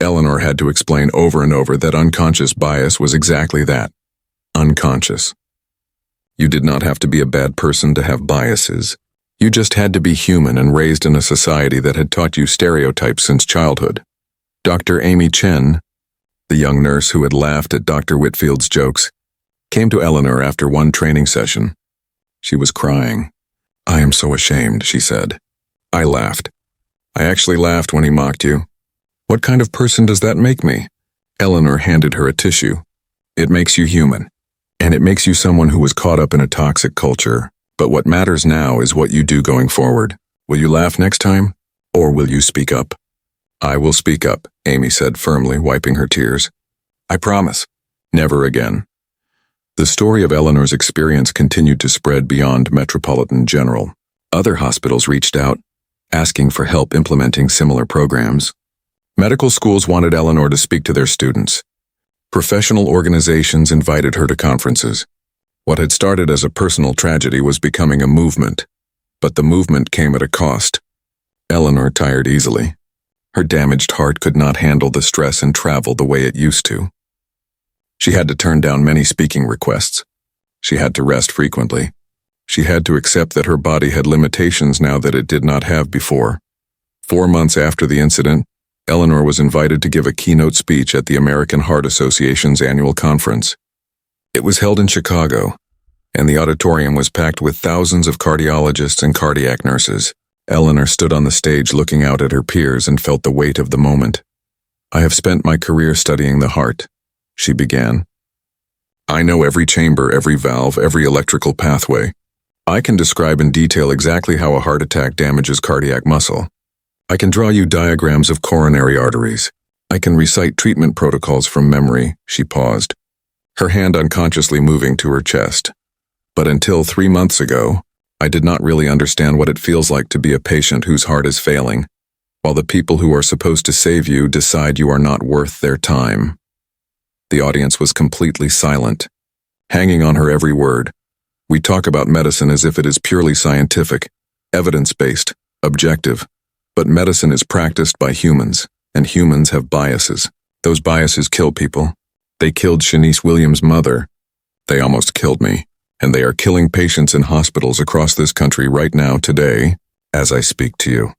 [SPEAKER 1] Eleanor had to explain over and over that unconscious bias was exactly that. Unconscious. You did not have to be a bad person to have biases. You just had to be human and raised in a society that had taught you stereotypes since childhood. Dr. Amy Chen, the young nurse who had laughed at Dr. Whitfield's jokes, came to Eleanor after one training session. She was crying. "I am so ashamed," she said. "I laughed. I actually laughed when he mocked you. What kind of person does that make me?" Eleanor handed her a tissue. "It makes you human, and it makes you someone who was caught up in a toxic culture. But what matters now is what you do going forward. Will you laugh next time, or will you speak up?" "I will speak up," Amy said firmly, wiping her tears. "I promise. Never again." The story of Eleanor's experience continued to spread beyond Metropolitan General. Other hospitals reached out, asking for help implementing similar programs. Medical schools wanted Eleanor to speak to their students. Professional organizations invited her to conferences. What had started as a personal tragedy was becoming a movement, but the movement came at a cost. Eleanor tired easily. Her damaged heart could not handle the stress and travel the way it used to. She had to turn down many speaking requests. She had to rest frequently. She had to accept that her body had limitations now that it did not have before. 4 months after the incident, Eleanor was invited to give a keynote speech at the American Heart Association's annual conference. It was held in Chicago, and the auditorium was packed with thousands of cardiologists and cardiac nurses. Eleanor stood on the stage looking out at her peers and felt the weight of the moment. "I have spent my career studying the heart," she began. "I know every chamber, every valve, every electrical pathway. I can describe in detail exactly how a heart attack damages cardiac muscle. I can draw you diagrams of coronary arteries. I can recite treatment protocols from memory." She paused, her hand unconsciously moving to her chest. "But until 3 months ago, I did not really understand what it feels like to be a patient whose heart is failing, while the people who are supposed to save you decide you are not worth their time." The audience was completely silent, hanging on her every word. We talk about medicine as if it is purely scientific, evidence-based, objective. But medicine is practiced by humans, and humans have biases. Those biases kill people. They killed Shanice Williams' mother. They almost killed me. And they are killing patients in hospitals across this country right now, today, as I speak to you.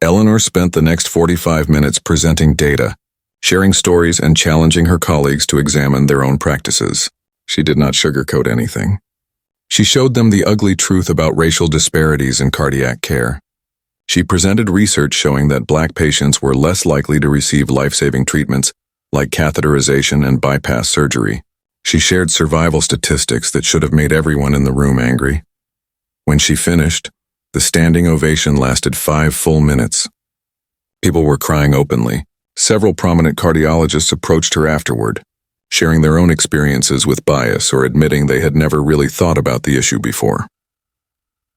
[SPEAKER 1] Eleanor spent the next 45 minutes presenting data, sharing stories, and challenging her colleagues to examine their own practices. She did not sugarcoat anything. She showed them the ugly truth about racial disparities in cardiac care. She presented research showing that Black patients were less likely to receive life-saving treatments like catheterization and bypass surgery. She shared survival statistics that should have made everyone in the room angry. When she finished, the standing ovation lasted 5 full minutes. People were crying openly. Several prominent cardiologists approached her afterward, sharing their own experiences with bias or admitting they had never really thought about the issue before.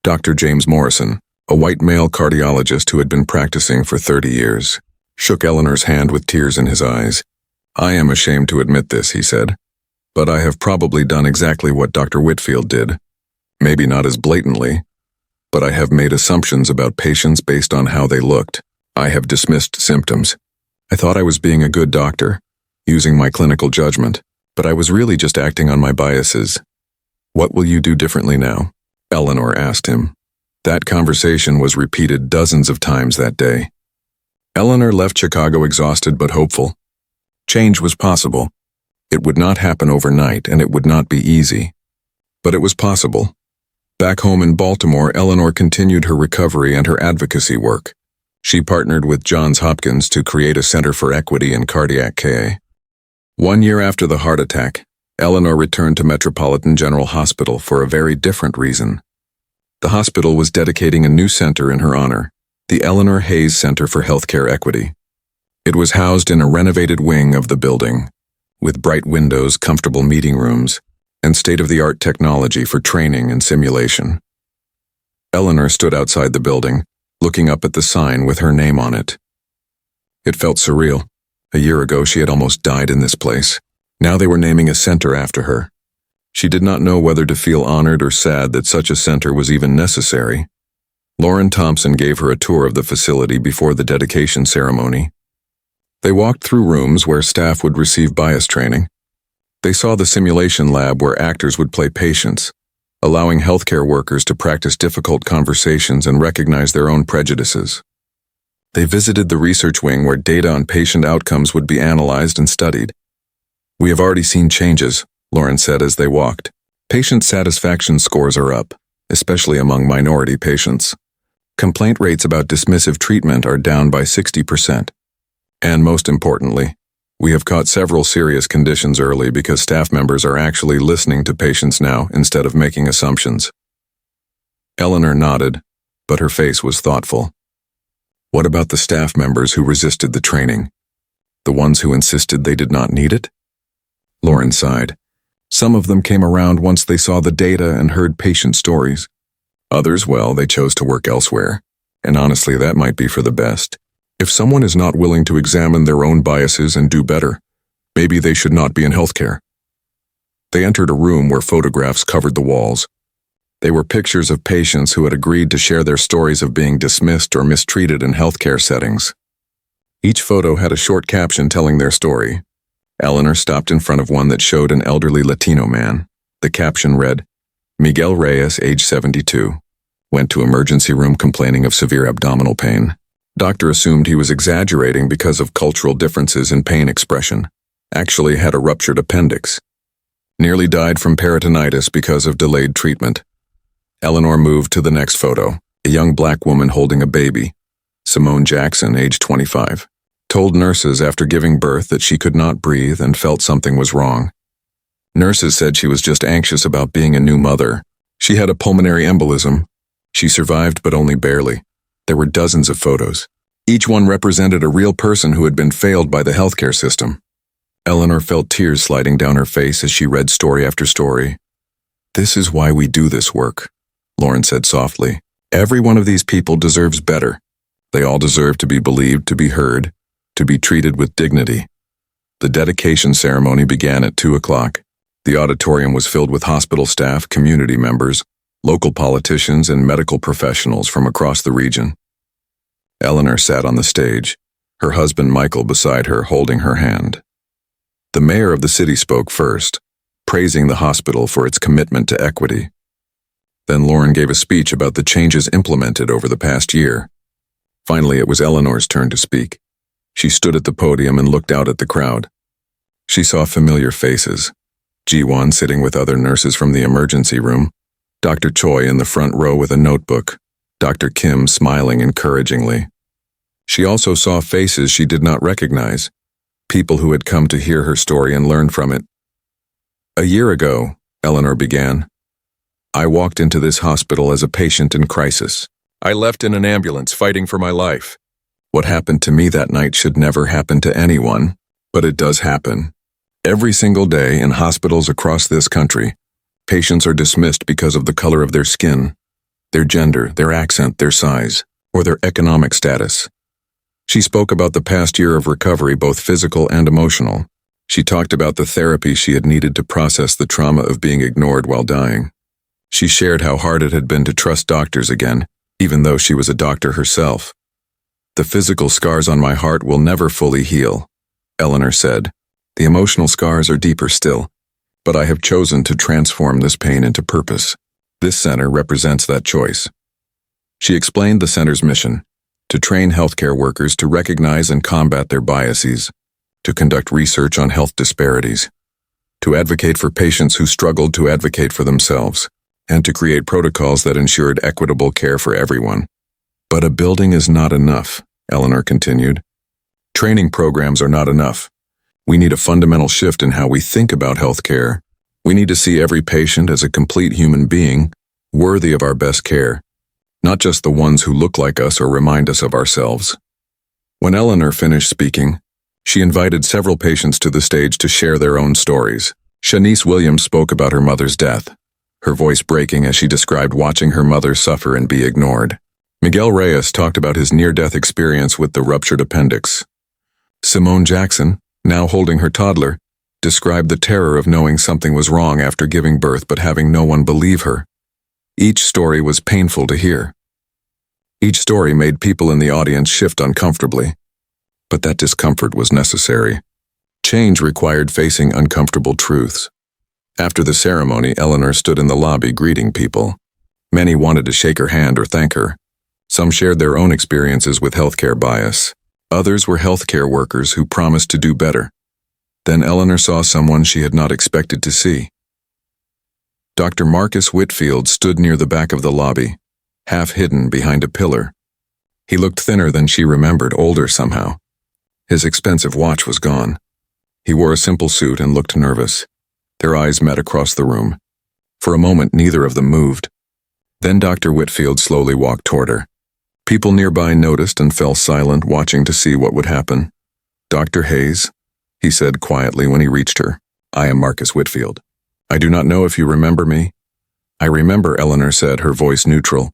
[SPEAKER 1] Dr. James Morrison, a white male cardiologist who had been practicing for 30 years, shook Eleanor's hand with tears in his eyes. "I am ashamed to admit this," he said, "but I have probably done exactly what Dr. Whitfield did. Maybe not as blatantly, but I have made assumptions about patients based on how they looked. I have dismissed symptoms. I thought I was being a good doctor, using my clinical judgment, but I was really just acting on my biases." "What will you do differently now?" Eleanor asked him. That conversation was repeated dozens of times that day. Eleanor left Chicago exhausted but hopeful. Change was possible. It would not happen overnight, and it would not be easy. But it was possible. Back home in Baltimore, Eleanor continued her recovery and her advocacy work. She partnered with Johns Hopkins to create a Center for Equity in Cardiac Care. 1 year after the heart attack, Eleanor returned to Metropolitan General Hospital for a very different reason. The hospital was dedicating a new center in her honor, the Eleanor Hayes Center for Healthcare Equity. It was housed in a renovated wing of the building, with bright windows, comfortable meeting rooms, and state-of-the-art technology for training and simulation. Eleanor stood outside the building, looking up at the sign with her name on it. It felt surreal. A year ago, she had almost died in this place. Now they were naming a center after her. She did not know whether to feel honored or sad that such a center was even necessary. Lauren Thompson gave her a tour of the facility before the dedication ceremony. They walked through rooms where staff would receive bias training. They saw the simulation lab where actors would play patients, allowing healthcare workers to practice difficult conversations and recognize their own prejudices. They visited the research wing where data on patient outcomes would be analyzed and studied. "We have already seen changes," Lauren said as they walked. "Patient satisfaction scores are up, especially among minority patients. Complaint rates about dismissive treatment are down by 60%. And most importantly, we have caught several serious conditions early because staff members are actually listening to patients now instead of making assumptions." Eleanor nodded, but her face was thoughtful. "What about the staff members who resisted the training? The ones who insisted they did not need it?" Lauren sighed. "Some of them came around once they saw the data and heard patient stories. Others, well, they chose to work elsewhere. And honestly, that might be for the best. If someone is not willing to examine their own biases and do better, maybe they should not be in healthcare." They entered a room where photographs covered the walls. They were pictures of patients who had agreed to share their stories of being dismissed or mistreated in healthcare settings. Each photo had a short caption telling their story. Eleanor stopped in front of one that showed an elderly Latino man. The caption read, "Miguel Reyes, age 72, went to emergency room complaining of severe abdominal pain. Doctor assumed he was exaggerating because of cultural differences in pain expression. Actually had a ruptured appendix. Nearly died from peritonitis because of delayed treatment." Eleanor moved to the next photo, a young black woman holding a baby. Simone Jackson, age 25, told nurses after giving birth that she could not breathe and felt something was wrong. Nurses said she was just anxious about being a new mother. She had a pulmonary embolism. She survived, but only barely. There were dozens of photos. Each one represented a real person who had been failed by the healthcare system. Eleanor felt tears sliding down her face as she read story after story. "This is why we do this work," Lauren said softly. "Every one of these people deserves better. They all deserve to be believed, to be heard, to be treated with dignity." The dedication ceremony began at 2 o'clock. The auditorium was filled with hospital staff, community members, local politicians, and medical professionals from across the region. Eleanor sat on the stage, her husband Michael beside her holding her hand. The mayor of the city spoke first, praising the hospital for its commitment to equity. Then Lauren gave a speech about the changes implemented over the past year. Finally, it was Eleanor's turn to speak. She stood at the podium and looked out at the crowd. She saw familiar faces. G1 sitting with other nurses from the emergency room, Dr. Choi in the front row with a notebook, Dr. Kim smiling encouragingly. She also saw faces she did not recognize, people who had come to hear her story and learn from it. A year ago, Eleanor began, I walked into this hospital as a patient in crisis. I left in an ambulance fighting for my life. What happened to me that night should never happen to anyone, but it does happen. Every single day in hospitals across this country, patients are dismissed because of the color of their skin, their gender, their accent, their size, or their economic status. She spoke about the past year of recovery, both physical and emotional. She talked about the therapy she had needed to process the trauma of being ignored while dying. She shared how hard it had been to trust doctors again, even though she was a doctor herself. The physical scars on my heart will never fully heal, Eleanor said. The emotional scars are deeper still, but I have chosen to transform this pain into purpose. This center represents that choice. She explained the center's mission: to train healthcare workers to recognize and combat their biases, to conduct research on health disparities, to advocate for patients who struggled to advocate for themselves, and to create protocols that ensured equitable care for everyone. But a building is not enough, Eleanor continued. Training programs are not enough. We need a fundamental shift in how we think about healthcare. We need to see every patient as a complete human being, worthy of our best care, not just the ones who look like us or remind us of ourselves. When Eleanor finished speaking, she invited several patients to the stage to share their own stories. Shanice Williams spoke about her mother's death, her voice breaking as she described watching her mother suffer and be ignored. Miguel Reyes talked about his near-death experience with the ruptured appendix. Simone Jackson, now holding her toddler, described the terror of knowing something was wrong after giving birth but having no one believe her. Each story was painful to hear. Each story made people in the audience shift uncomfortably. But that discomfort was necessary. Change required facing uncomfortable truths. After the ceremony, Eleanor stood in the lobby greeting people. Many wanted to shake her hand or thank her. Some shared their own experiences with healthcare bias. Others were healthcare workers who promised to do better. Then Eleanor saw someone she had not expected to see. Dr. Marcus Whitfield stood near the back of the lobby, half hidden behind a pillar. He looked thinner than she remembered, older somehow. His expensive watch was gone. He wore a simple suit and looked nervous. Their eyes met across the room. For a moment, neither of them moved. Then Dr. Whitfield slowly walked toward her. People nearby noticed and fell silent, watching to see what would happen. Dr. Hayes, he said quietly when he reached her. I am Marcus Whitfield. I do not know if you remember me. I remember, Eleanor said, her voice neutral.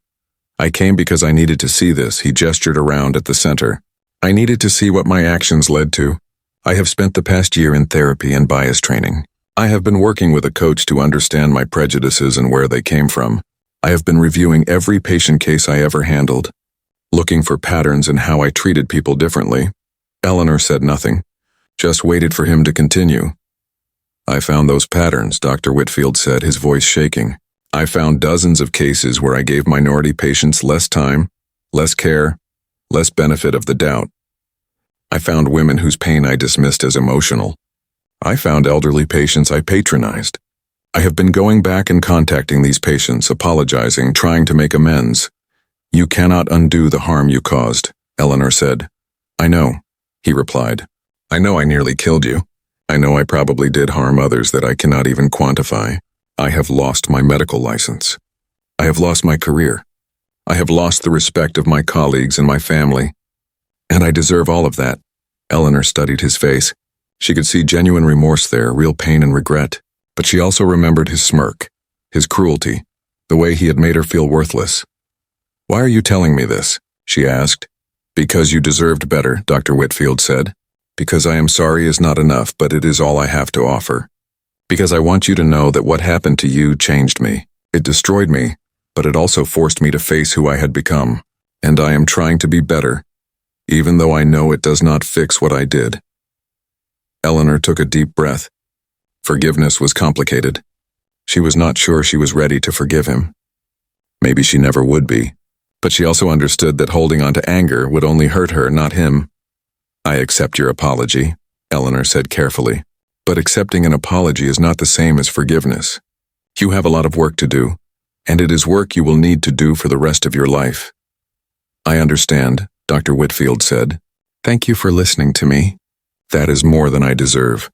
[SPEAKER 1] I came because I needed to see this. He gestured around at the center. I needed to see what my actions led to. I have spent the past year in therapy and bias training. I have been working with a coach to understand my prejudices and where they came from. I have been reviewing every patient case I ever handled, looking for patterns in how I treated people differently. Eleanor said nothing, just waited for him to continue. I found those patterns, Dr. Whitfield said, his voice shaking. I found dozens of cases where I gave minority patients less time, less care, less benefit of the doubt. I found women whose pain I dismissed as emotional. I found elderly patients I patronized. I have been going back and contacting these patients, apologizing, trying to make amends. You cannot undo the harm you caused, Eleanor said. I know, he replied. I know I nearly killed you. I know I probably did harm others that I cannot even quantify. I have lost my medical license. I have lost my career. I have lost the respect of my colleagues and my family. And I deserve all of that. Eleanor studied his face. She could see genuine remorse there, real pain and regret. But she also remembered his smirk, his cruelty, the way he had made her feel worthless. Why are you telling me this? She asked. Because you deserved better, Dr. Whitfield said. Because I am sorry is not enough, but it is all I have to offer. Because I want you to know that what happened to you changed me. It destroyed me, but it also forced me to face who I had become. And I am trying to be better, even though I know it does not fix what I did. Eleanor took a deep breath. Forgiveness was complicated. She was not sure she was ready to forgive him. Maybe she never would be, but she also understood that holding on to anger would only hurt her, not him. I accept your apology, Eleanor said carefully, but accepting an apology is not the same as forgiveness. You have a lot of work to do, and it is work you will need to do for the rest of your life. I understand, Dr. Whitfield said. Thank you for listening to me. That is more than I deserve.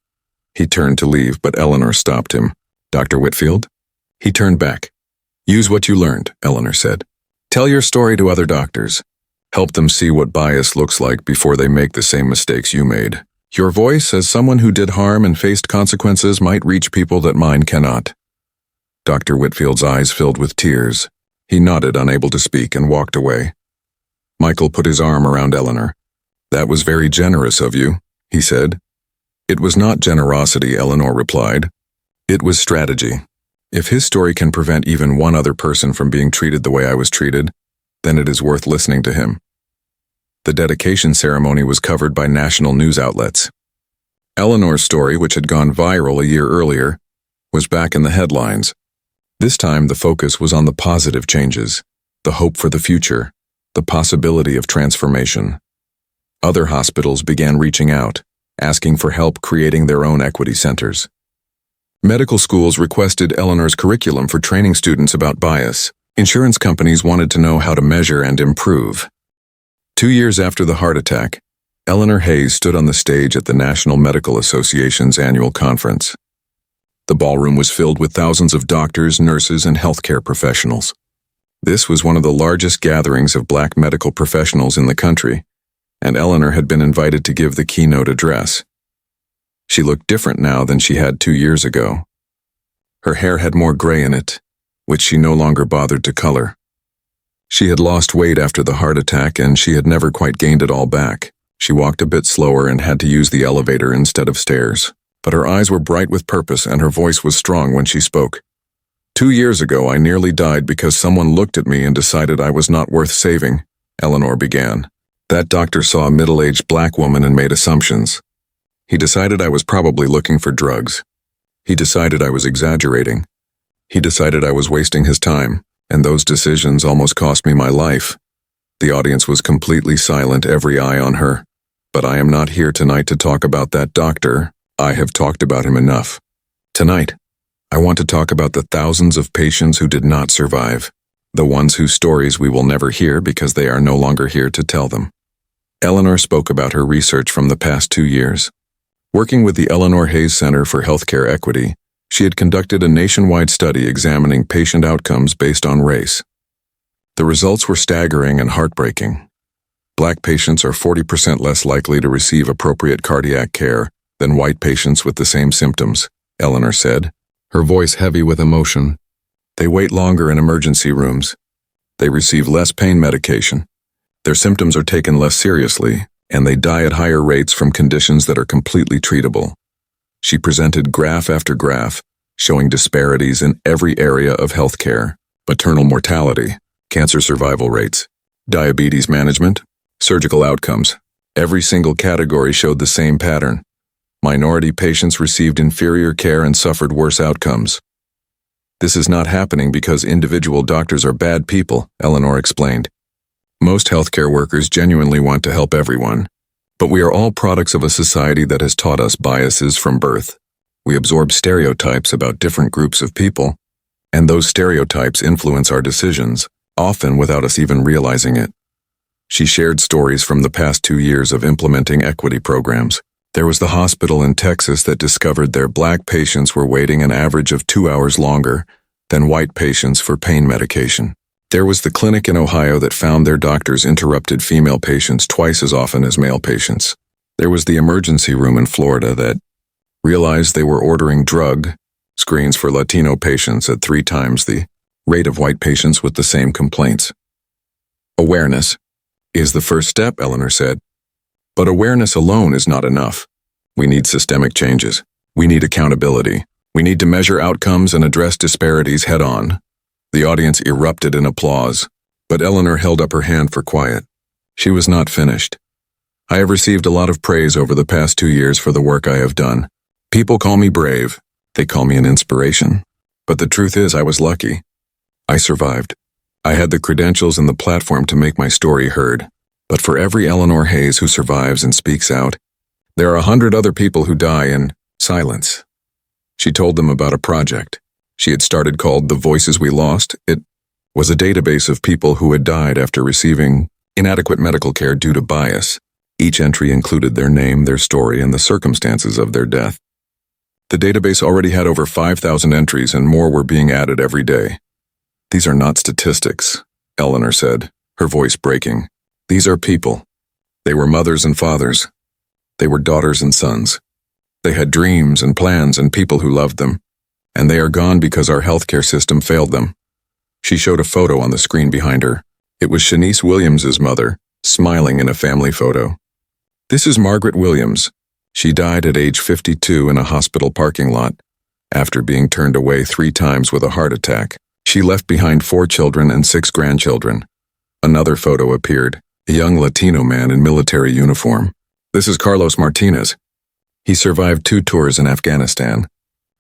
[SPEAKER 1] He turned to leave, but Eleanor stopped him. "Dr. Whitfield?" He turned back. "Use what you learned," Eleanor said. "Tell your story to other doctors. Help them see what bias looks like before they make the same mistakes you made. Your voice, as someone who did harm and faced consequences, might reach people that mine cannot." Dr. Whitfield's eyes filled with tears. He nodded, unable to speak, and walked away. Michael put his arm around Eleanor. "That was very generous of you," he said. "It was not generosity," Eleanor replied. "It was strategy. If his story can prevent even one other person from being treated the way I was treated, then it is worth listening to him." The dedication ceremony was covered by national news outlets. Eleanor's story, which had gone viral a year earlier, was back in the headlines. This time the focus was on the positive changes, the hope for the future, the possibility of transformation. Other hospitals began reaching out, asking for help creating their own equity centers. Medical schools requested Eleanor's curriculum for training students about bias. Insurance companies wanted to know how to measure and improve. 2 years after the heart attack, Eleanor Hayes stood on the stage at the National Medical Association's annual conference. The ballroom was filled with thousands of doctors, nurses, and healthcare professionals. This was one of the largest gatherings of Black medical professionals in the country, and Eleanor had been invited to give the keynote address. She looked different now than she had 2 years ago. Her hair had more gray in it, which she no longer bothered to color. She had lost weight after the heart attack, and she had never quite gained it all back. She walked a bit slower and had to use the elevator instead of stairs. But her eyes were bright with purpose and her voice was strong when she spoke. 2 years ago, I nearly died because someone looked at me and decided I was not worth saving, Eleanor began. That doctor saw a middle-aged Black woman and made assumptions. He decided I was probably looking for drugs. He decided I was exaggerating. He decided I was wasting his time, and those decisions almost cost me my life. The audience was completely silent, every eye on her. But I am not here tonight to talk about that doctor. I have talked about him enough. Tonight, I want to talk about the thousands of patients who did not survive, the ones whose stories we will never hear because they are no longer here to tell them. Eleanor spoke about her research from the past 2 years. Working with the Eleanor Hayes Center for Healthcare Equity, she had conducted a nationwide study examining patient outcomes based on race. The results were staggering and heartbreaking. Black patients are 40% less likely to receive appropriate cardiac care than white patients with the same symptoms, Eleanor said, her voice heavy with emotion. They wait longer in emergency rooms. They receive less pain medication. Their symptoms are taken less seriously, and they die at higher rates from conditions that are completely treatable. She presented graph after graph, showing disparities in every area of healthcare: maternal mortality, cancer survival rates, diabetes management, surgical outcomes. Every single category showed the same pattern. Minority patients received inferior care and suffered worse outcomes. This is not happening because individual doctors are bad people, Eleanor explained. Most healthcare workers genuinely want to help everyone, but we are all products of a society that has taught us biases from birth. We absorb stereotypes about different groups of people, and those stereotypes influence our decisions, often without us even realizing it. She shared stories from the past 2 years of implementing equity programs. There was the hospital in Texas that discovered their Black patients were waiting an average of 2 hours longer than white patients for pain medication. There was the clinic in Ohio that found their doctors interrupted female patients twice as often as male patients. There was the emergency room in Florida that realized they were ordering drug screens for Latino patients at 3 times the rate of white patients with the same complaints. Awareness is the first step, Eleanor said. But awareness alone is not enough. We need systemic changes. We need accountability. We need to measure outcomes and address disparities head-on. The audience erupted in applause, but Eleanor held up her hand for quiet. She was not finished. I have received a lot of praise over the past 2 years for the work I have done. People call me brave. They call me an inspiration. But the truth is, I was lucky. I survived. I had the credentials and the platform to make my story heard. But for every Eleanor Hayes who survives and speaks out, there are 100 other people who die in silence. She told them about a project she had started called The Voices We Lost. It was a database of people who had died after receiving inadequate medical care due to bias. Each entry included their name, their story, and the circumstances of their death. The database already had over 5,000 entries and more were being added every day. These are not statistics, Eleanor said, her voice breaking. These are people. They were mothers and fathers. They were daughters and sons. They had dreams and plans and people who loved them. And they are gone because our healthcare system failed them. She showed a photo on the screen behind her. It was Shanice Williams's mother, smiling in a family photo. This is Margaret Williams. She died at age 52 in a hospital parking lot, after being turned away 3 times with a heart attack. She left behind 4 children and 6 grandchildren. Another photo appeared, a young Latino man in military uniform. This is Carlos Martinez. He survived 2 tours in Afghanistan.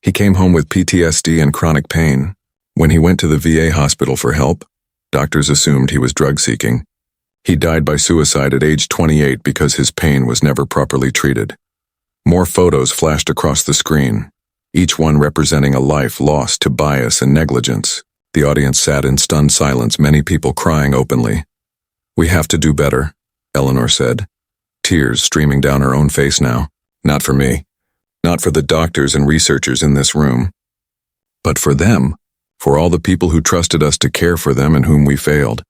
[SPEAKER 1] He came home with PTSD and chronic pain. When he went to the VA hospital for help, doctors assumed he was drug-seeking. He died by suicide at age 28 because his pain was never properly treated. More photos flashed across the screen, each one representing a life lost to bias and negligence. The audience sat in stunned silence, many people crying openly. "We have to do better," Eleanor said, tears streaming down her own face now. Not for me, not for the doctors and researchers in this room, but for them, for all the people who trusted us to care for them and whom we failed.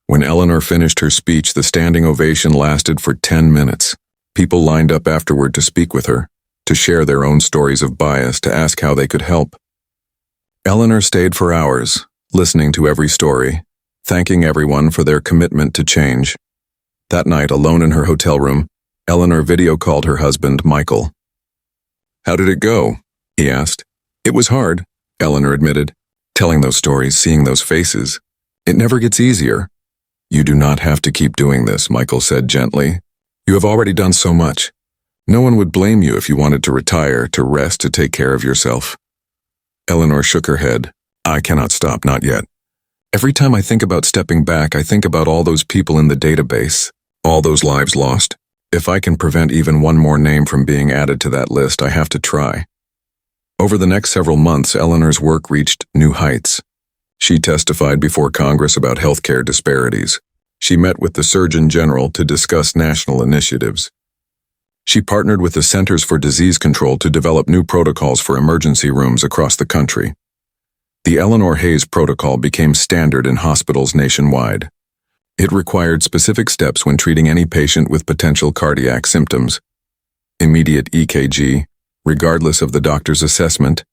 [SPEAKER 1] When Eleanor finished her speech, the standing ovation lasted for 10 minutes. People lined up afterward to speak with her, to share their own stories of bias, to ask how they could help. Eleanor stayed for hours, listening to every story, thanking everyone for their commitment to change. That night, alone in her hotel room, Eleanor video called her husband, Michael. "How did it go?" he asked. "It was hard," Eleanor admitted. "Telling those stories, seeing those faces. It never gets easier." "You do not have to keep doing this," Michael said gently. "You have already done so much. No one would blame you if you wanted to retire, to rest, to take care of yourself." Eleanor shook her head. "I cannot stop, not yet. Every time I think about stepping back, I think about all those people in the database, all those lives lost. If I can prevent even one more name from being added to that list, I have to try." Over the next several months, Eleanor's work reached new heights. She testified before Congress about healthcare disparities. She met with the Surgeon General to discuss national initiatives. She partnered with the Centers for Disease Control to develop new protocols for emergency rooms across the country. The Eleanor Hayes Protocol became standard in hospitals nationwide. It required specific steps when treating any patient with potential cardiac symptoms: immediate EKG, regardless of the doctor's assessment,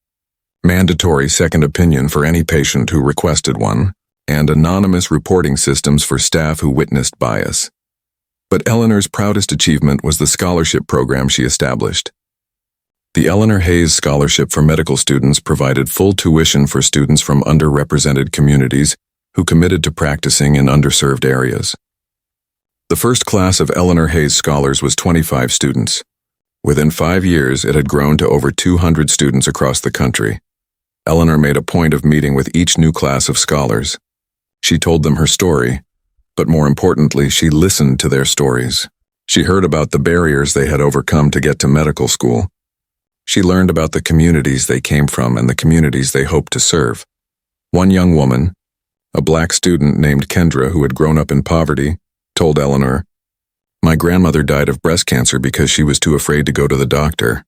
[SPEAKER 1] mandatory second opinion for any patient who requested one, and anonymous reporting systems for staff who witnessed bias. But Eleanor's proudest achievement was the scholarship program she established. The Eleanor Hayes Scholarship for medical students provided full tuition for students from underrepresented communities who committed to practicing in underserved areas. The first class of Eleanor Hayes scholars was 25 students. Within 5 years, it had grown to over 200 students across the country. Eleanor made a point of meeting with each new class of scholars. She told them her story, but more importantly, she listened to their stories. She heard about the barriers they had overcome to get to medical school. She learned about the communities they came from and the communities they hoped to serve. One young woman, a Black student named Kendra who had grown up in poverty, told Eleanor, "My grandmother died of breast cancer because she was too afraid to go to the doctor.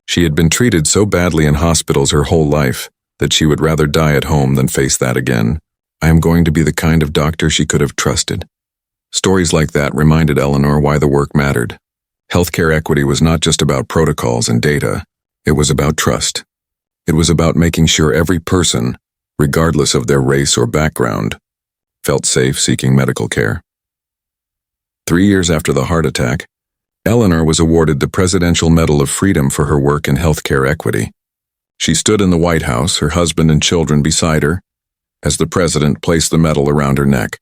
[SPEAKER 1] She had been treated so badly in hospitals her whole life that she would rather die at home than face that again. I am going to be the kind of doctor she could have trusted." Stories like that reminded Eleanor why the work mattered. Healthcare equity was not just about protocols and data. It was about trust. It was about making sure every person, regardless of their race or background, felt safe seeking medical care. 3 years after the heart attack, Eleanor was awarded the Presidential Medal of Freedom for her work in healthcare equity. She stood in the White House, her husband and children beside her, as the president placed the medal around her neck.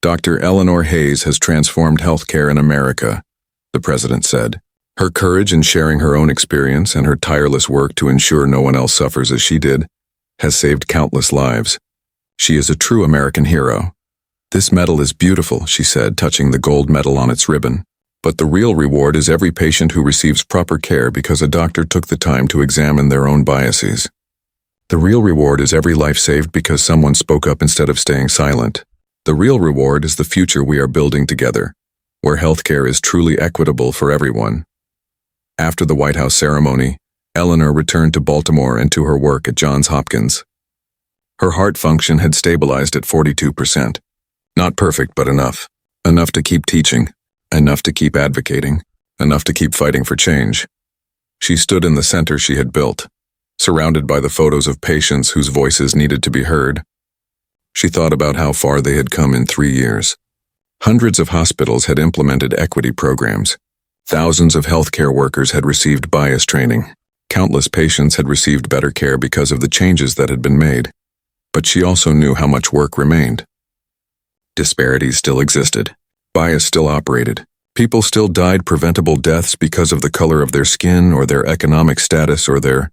[SPEAKER 1] "Dr. Eleanor Hayes has transformed healthcare in America," the president said. "Her courage in sharing her own experience and her tireless work to ensure no one else suffers as she did has saved countless lives. She is a true American hero." "This medal is beautiful," she said, touching the gold medal on its ribbon. "But the real reward is every patient who receives proper care because a doctor took the time to examine their own biases. The real reward is every life saved because someone spoke up instead of staying silent. The real reward is the future we are building together, where healthcare is truly equitable for everyone." After the White House ceremony, Eleanor returned to Baltimore and to her work at Johns Hopkins. Her heart function had stabilized at 42%. Not perfect, but enough. Enough to keep teaching, enough to keep advocating, enough to keep fighting for change. She stood in the center she had built, surrounded by the photos of patients whose voices needed to be heard. She thought about how far they had come in 3 years. Hundreds of hospitals had implemented equity programs. Thousands of healthcare workers had received bias training. Countless patients had received better care because of the changes that had been made. But she also knew how much work remained. Disparities still existed. Bias still operated. People still died preventable deaths because of the color of their skin or their economic status or their